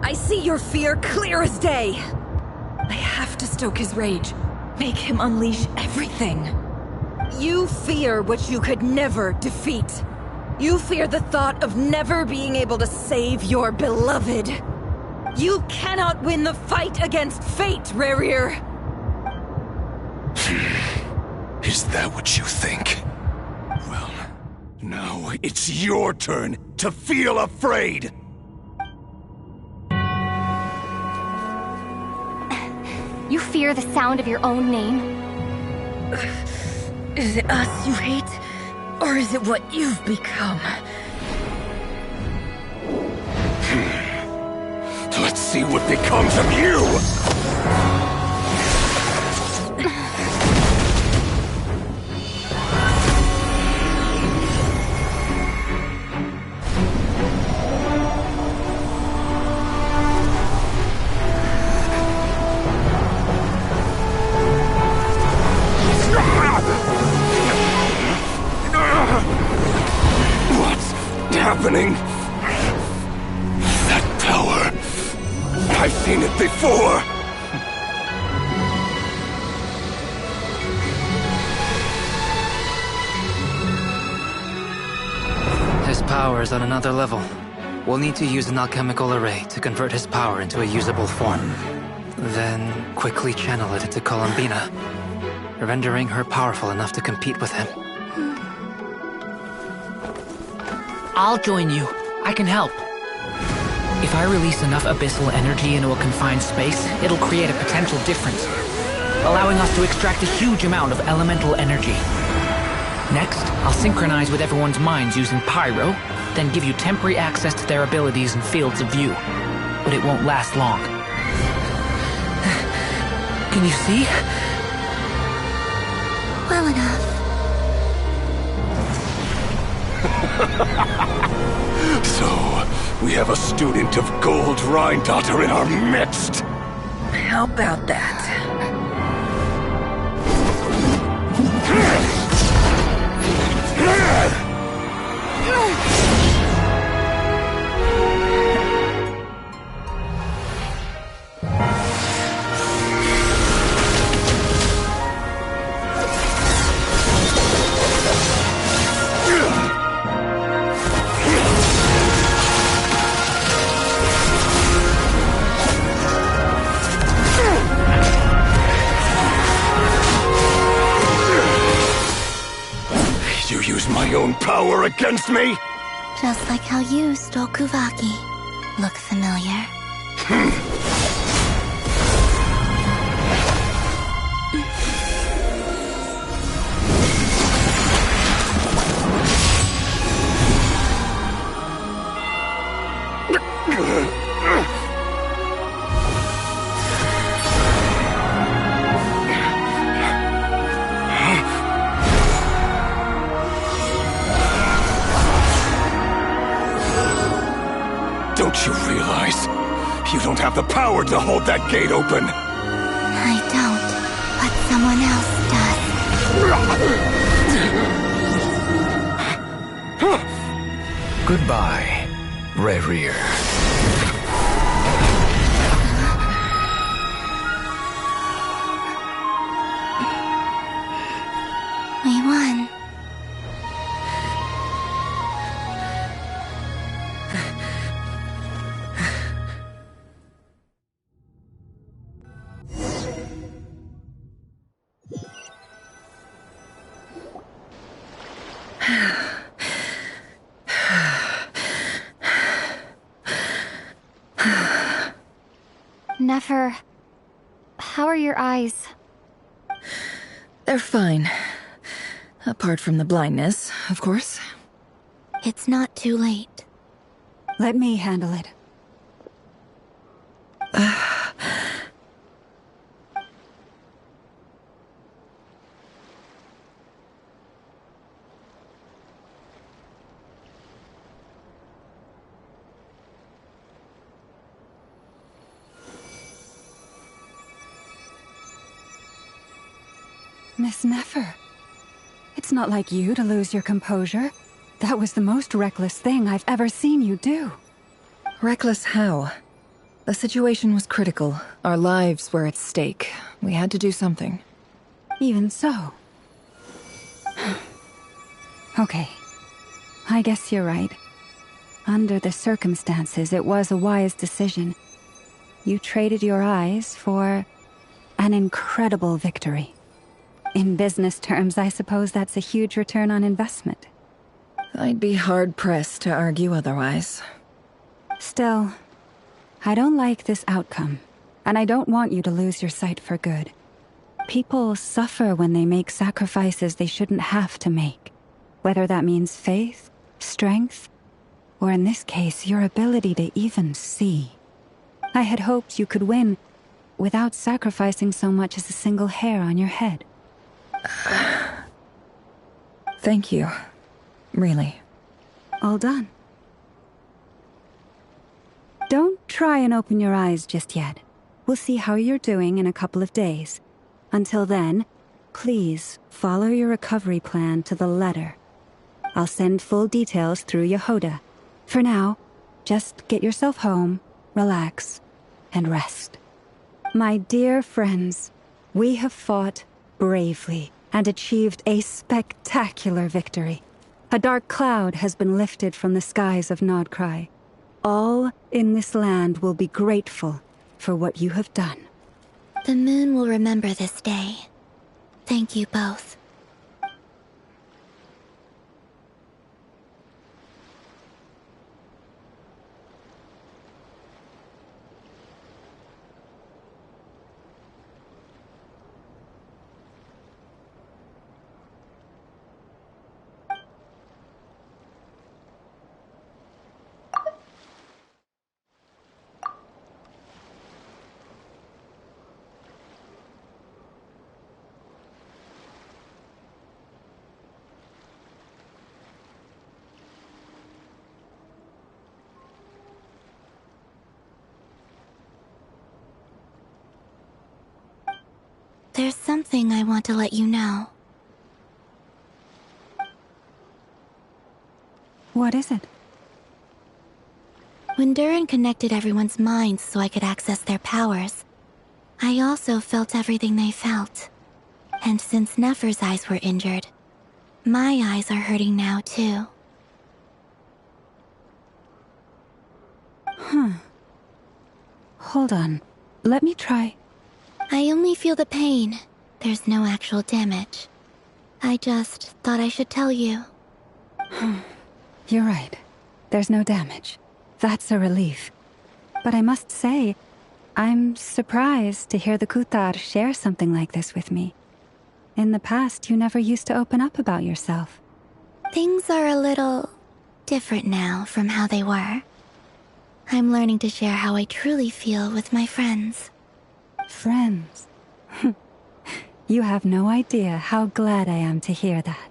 I see your fear clear as day. I have to stoke his rage. Make him unleash everything. You fear what you could never defeat. You fear the thought of never being able to save your beloved. You cannot win the fight against fate, Rarir. Is that what you think? Well, now it's your turn to feel afraid! You fear the sound of your own name? Is it us you hate? Or is it what you've become? Let's see what becomes of you! Happening? That power. I've seen it before. His power is on another level. We'll need to use an alchemical array to convert his power into a usable form. Then quickly channel it into Columbina, rendering her powerful enough to compete with him. I'll join you. I can help. If I release enough abyssal energy into a confined space, it'll create a potential difference, allowing us to extract a huge amount of elemental energy. Next, I'll synchronize with everyone's minds using Pyro, then give you temporary access to their abilities and fields of view. But it won't last long. Can you see? Well enough. So, we have a student of Gold Rhine-Daughter in our midst. How about that? You use my own power against me? Just like how you stole Kuvaki. look familiar? Don't you realize? You don't have the power to hold that gate open! I don't, but someone else does. Goodbye, Rerir. We won. Nefer, how are your eyes? They're fine. Apart from the blindness, of course. It's not too late. Let me handle it. Miss Nefer, it's not like you to lose your composure. That was the most reckless thing I've ever seen you do. Reckless how? The situation was critical. Our lives were at stake. We had to do something. Even so. Okay. I guess you're right. Under the circumstances, it was a wise decision. You traded your eyes for an incredible victory. In business terms, I suppose that's a huge return on investment. I'd be hard-pressed to argue otherwise. Still, I don't like this outcome, and I don't want you to lose your sight for good. People suffer when they make sacrifices they shouldn't have to make, whether that means faith, strength, or in this case, your ability to even see. I had hoped you could win without sacrificing so much as a single hair on your head. Thank you. Really. All done. Don't try and open your eyes just yet. We'll see how you're doing in a couple of days. Until then, please follow your recovery plan to the letter. I'll send full details through Yehoda. For now, just get yourself home, relax, and rest. My dear friends, we have fought bravely and achieved a spectacular victory. A dark cloud has been lifted from the skies of Nodcry. All in this land will be grateful for what you have done. The moon will remember this day. Thank you both. There's something I want to let you know. What is it? When Durin connected everyone's minds so I could access their powers, I also felt everything they felt. And since Nefer's eyes were injured, my eyes are hurting now too. Hold on. Let me try. I only feel the pain. There's no actual damage. I just thought I should tell you. You're right. There's no damage. That's a relief. But I must say, I'm surprised to hear the Kutar share something like this with me. In the past, you never used to open up about yourself. Things are a little different now from how they were. I'm learning to share how I truly feel with my friends. Friends? You have no idea how glad I am to hear that.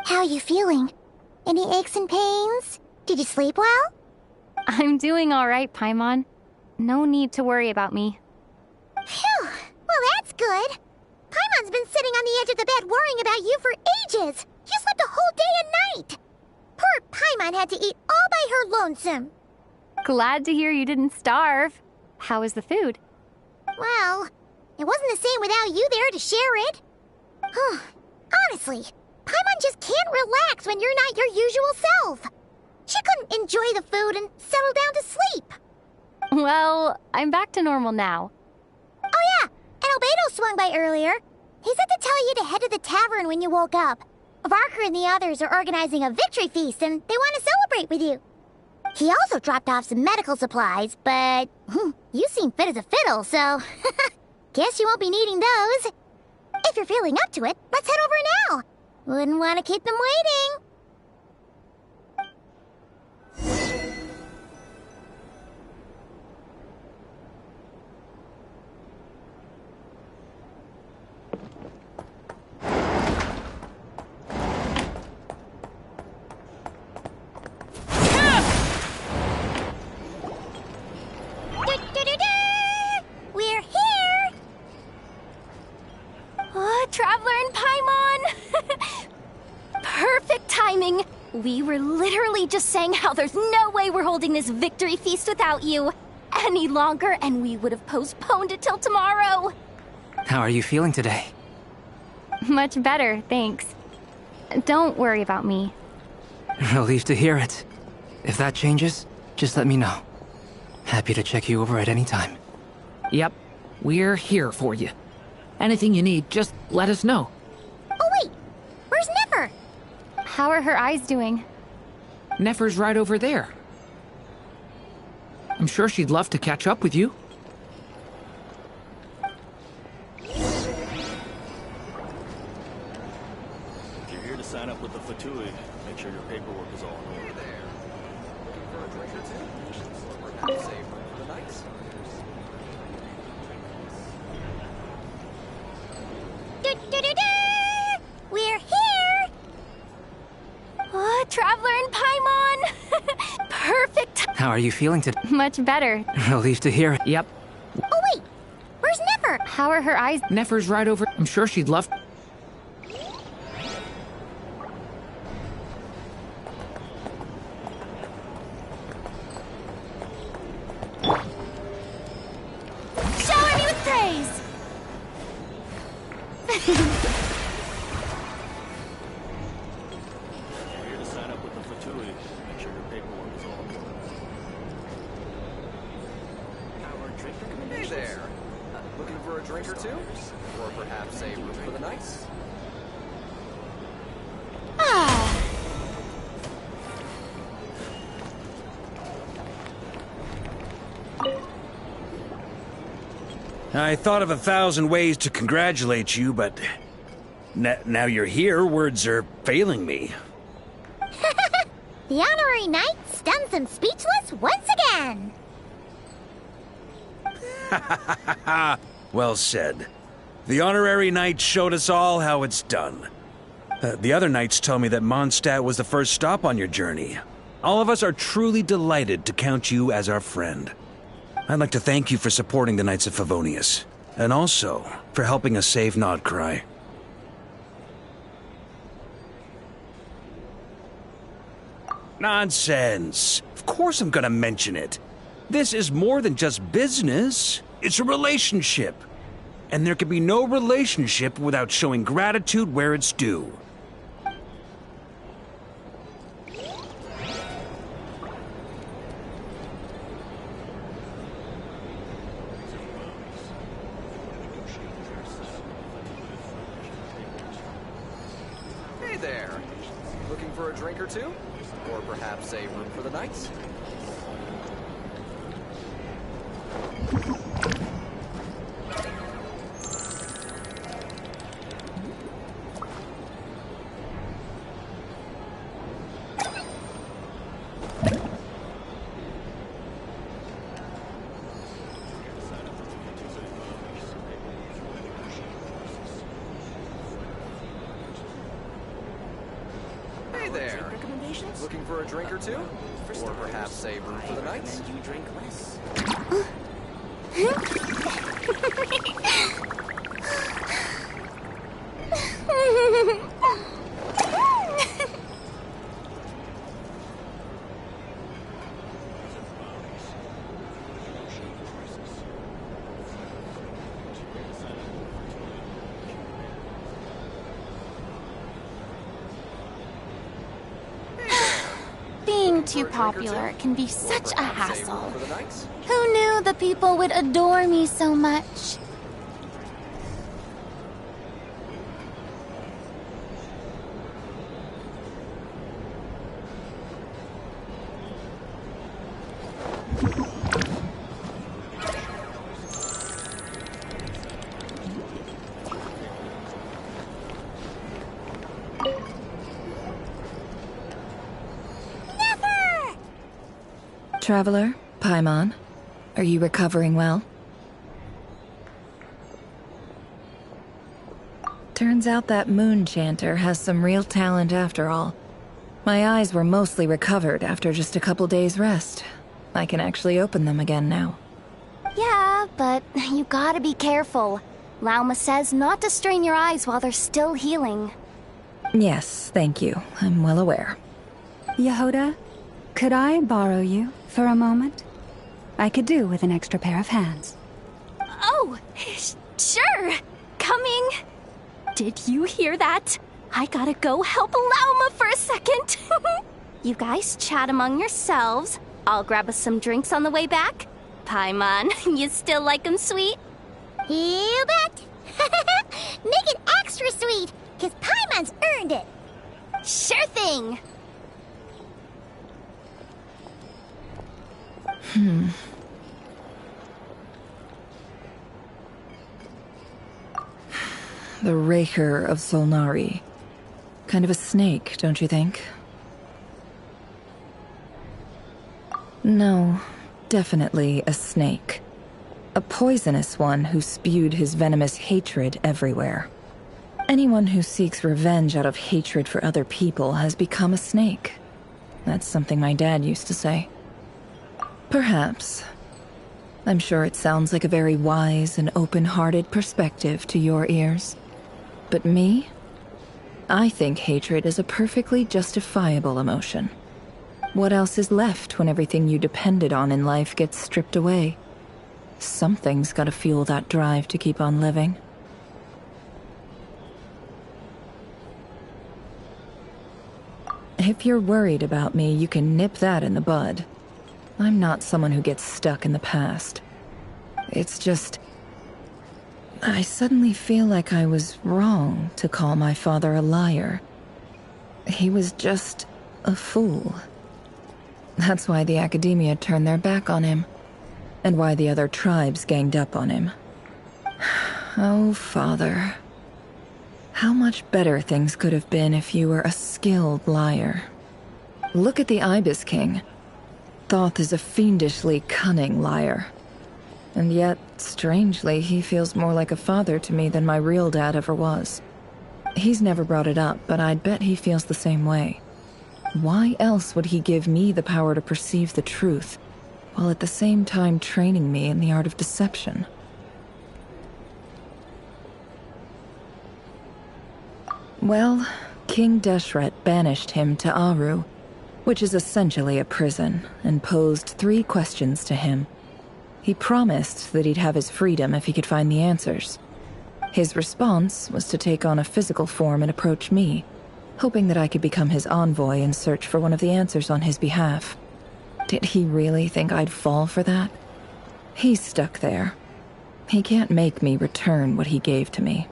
How are you feeling? Any aches and pains? Did you sleep well? I'm doing all right, Paimon. No need to worry about me. Phew! Well, that's good. Paimon's been sitting on the edge of the bed worrying about you for ages. You slept a whole day and night. Poor Paimon had to eat all by her lonesome. Glad to hear you didn't starve. How was the food? Well, it wasn't the same without you there to share it. Honestly, Paimon just can't relax when you're not your usual self. She couldn't enjoy the food and settle down to sleep. Well, I'm back to normal now. Oh yeah, and Albedo swung by earlier. He said to tell you to head to the tavern when you woke up. Varker and the others are organizing a victory feast and they want to celebrate with you. He also dropped off some medical supplies, but you seem fit as a fiddle, so guess you won't be needing those. If you're feeling up to it, let's head over now. Wouldn't want to keep them waiting. We're here! Traveler and Paimon! Perfect timing! We were literally just saying how there's no way we're holding this victory feast without you any longer, and we would have postponed it till tomorrow. How are you feeling today? Much better, thanks. Don't worry about me. Relieved to hear it. If that changes, just let me know. Happy to check you over at any time. Yep, we're here for you. Anything you need, just let us know. Oh wait, where's Nefer? How are her eyes doing? Nefer's right over there. I'm sure she'd love to catch up with you. If you're here to sign up with the Fatui, make sure your paperwork is all in order there. Looking for a drink or two? Perhaps save room for the night? We're here! Traveler and Paimon! Perfect! How are you feeling today? Much better. Relieved to hear it. Yep. Oh wait, where's Nefer? How are her eyes? Nefer's right over. I'm sure she'd love. Shower me with praise! Here to sign up with the Fatui, make sure your paperwork is all in order. Our drink recommendations? Hey there. Looking for a drink or two? Or perhaps a room for the night? I thought of 1,000 ways to congratulate you, but now you're here, words are failing me. The honorary knight stuns them speechless once again. Well said. The honorary knight showed us all how it's done. The other knights tell me that Mondstadt was the first stop on your journey. All of us are truly delighted to count you as our friend. I'd like to thank you for supporting the Knights of Favonius, and also for helping us save Nodcry. Nonsense! Of course I'm gonna mention it. This is more than just business. It's a relationship. And there can be no relationship without showing gratitude where it's due. Hey there! Looking for a drink or two? Or perhaps a room for the night? Hey there! Looking for a drink or two? Or perhaps a room for the night? You drink less. Being too popular can be such a hassle. Who knew the people would adore me so much? Traveler, Paimon, are you recovering well? Turns out that moon chanter has some real talent after all. My eyes were mostly recovered after just a couple days' rest. I can actually open them again now. Yeah, but you gotta be careful. Lauma says not to strain your eyes while they're still healing. Yes, thank you. I'm well aware. Yehoda, could I borrow you for a moment? I could do with an extra pair of hands. Oh, sure. Coming. Did you hear that? I gotta go help Lauma for a second. You guys chat among yourselves. I'll grab us some drinks on the way back. Paimon, you still like 'em sweet? You bet. Make it extra sweet, because Paimon's earned it. Sure thing. The Raker of Solnari. Kind of a snake, don't you think? No, definitely a snake. A poisonous one who spewed his venomous hatred everywhere. Anyone who seeks revenge out of hatred for other people has become a snake. That's something my dad used to say. Perhaps. I'm sure it sounds like a very wise and open-hearted perspective to your ears. But me? I think hatred is a perfectly justifiable emotion. What else is left when everything you depended on in life gets stripped away? Something's gotta fuel that drive to keep on living. If you're worried about me, you can nip that in the bud. I'm not someone who gets stuck in the past. It's just... I suddenly feel like I was wrong to call my father a liar. He was just a fool. That's why the academia turned their back on him, and why the other tribes ganged up on him. Oh, father. How much better things could have been if you were a skilled liar. Look at the Ibis King. Thoth is a fiendishly cunning liar. And yet, strangely, he feels more like a father to me than my real dad ever was. He's never brought it up, but I'd bet he feels the same way. Why else would he give me the power to perceive the truth, while at the same time training me in the art of deception? Well, King Deshret banished him to Aru, which is essentially a prison, and posed 3 questions to him. He promised that he'd have his freedom if he could find the answers. His response was to take on a physical form and approach me, hoping that I could become his envoy and search for one of the answers on his behalf. Did he really think I'd fall for that? He's stuck there. He can't make me return what he gave to me.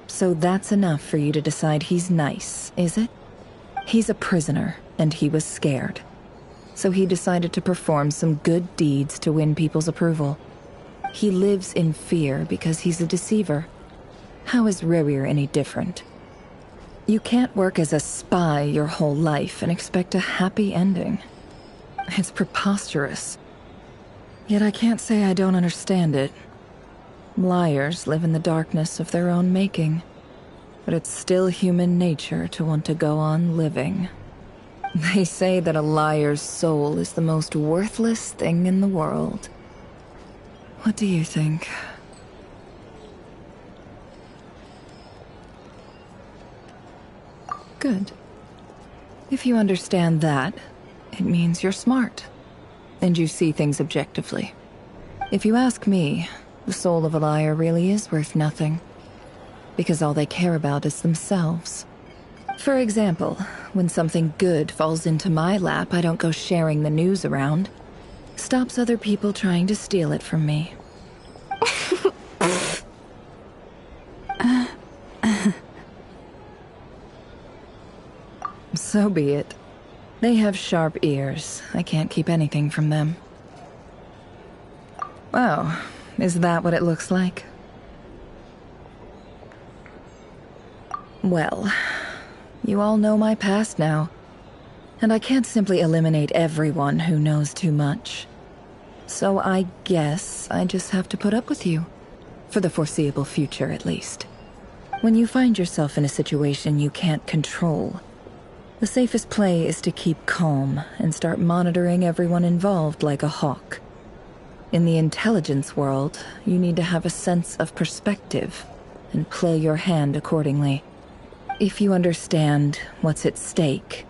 So that's enough for you to decide he's nice, is it? He's a prisoner, and he was scared. So he decided to perform some good deeds to win people's approval. He lives in fear because he's a deceiver. How is Rerir any different? You can't work as a spy your whole life and expect a happy ending. It's preposterous. Yet I can't say I don't understand it. Liars live in the darkness of their own making, but it's still human nature to want to go on living. They say that a liar's soul is the most worthless thing in the world. What do you think? Good. If you understand that, it means you're smart, and you see things objectively. If you ask me, the soul of a liar really is worth nothing, because all they care about is themselves. For example, when something good falls into my lap, I don't go sharing the news around. Stops other people trying to steal it from me. So be it. They have sharp ears. I can't keep anything from them. Wow. Is that what it looks like? Well, you all know my past now, and I can't simply eliminate everyone who knows too much. So I guess I just have to put up with you, for the foreseeable future at least. When you find yourself in a situation you can't control, the safest play is to keep calm and start monitoring everyone involved like a hawk. In the intelligence world, you need to have a sense of perspective and play your hand accordingly. If you understand what's at stake,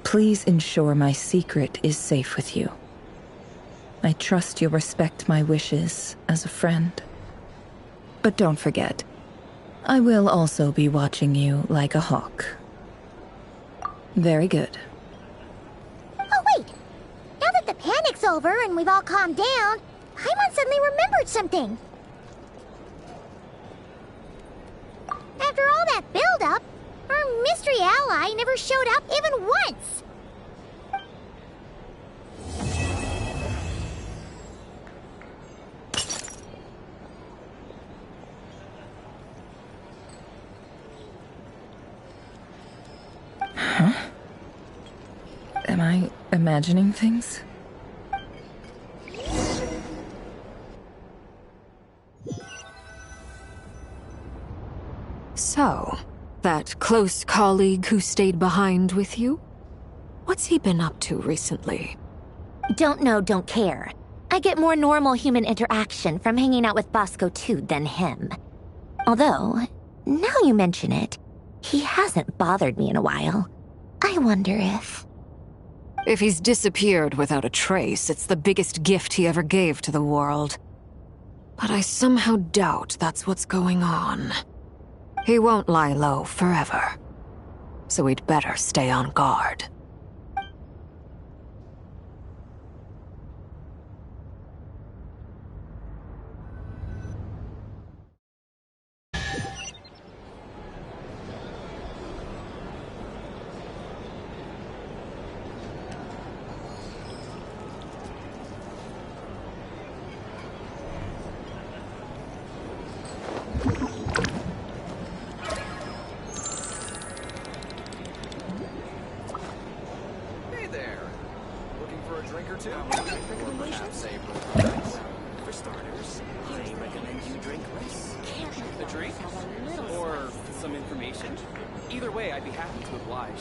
please ensure my secret is safe with you. I trust you'll respect my wishes as a friend. But don't forget, I will also be watching you like a hawk. Very good. Oh wait! Now that the panic's over and we've all calmed down, Paimon suddenly remembered something. After all that build-up, our mystery ally never showed up even once! Huh? Am I imagining things? So, that close colleague who stayed behind with you? What's he been up to recently? Don't know, don't care. I get more normal human interaction from hanging out with Bosco too than him. Although, now you mention it, he hasn't bothered me in a while. I wonder if... If he's disappeared without a trace, it's the biggest gift he ever gave to the world. But I somehow doubt that's what's going on. He won't lie low forever. So we'd better stay on guard. starters, I recommend you drink less. A drink? Or some information? Either way, I'd be happy to oblige.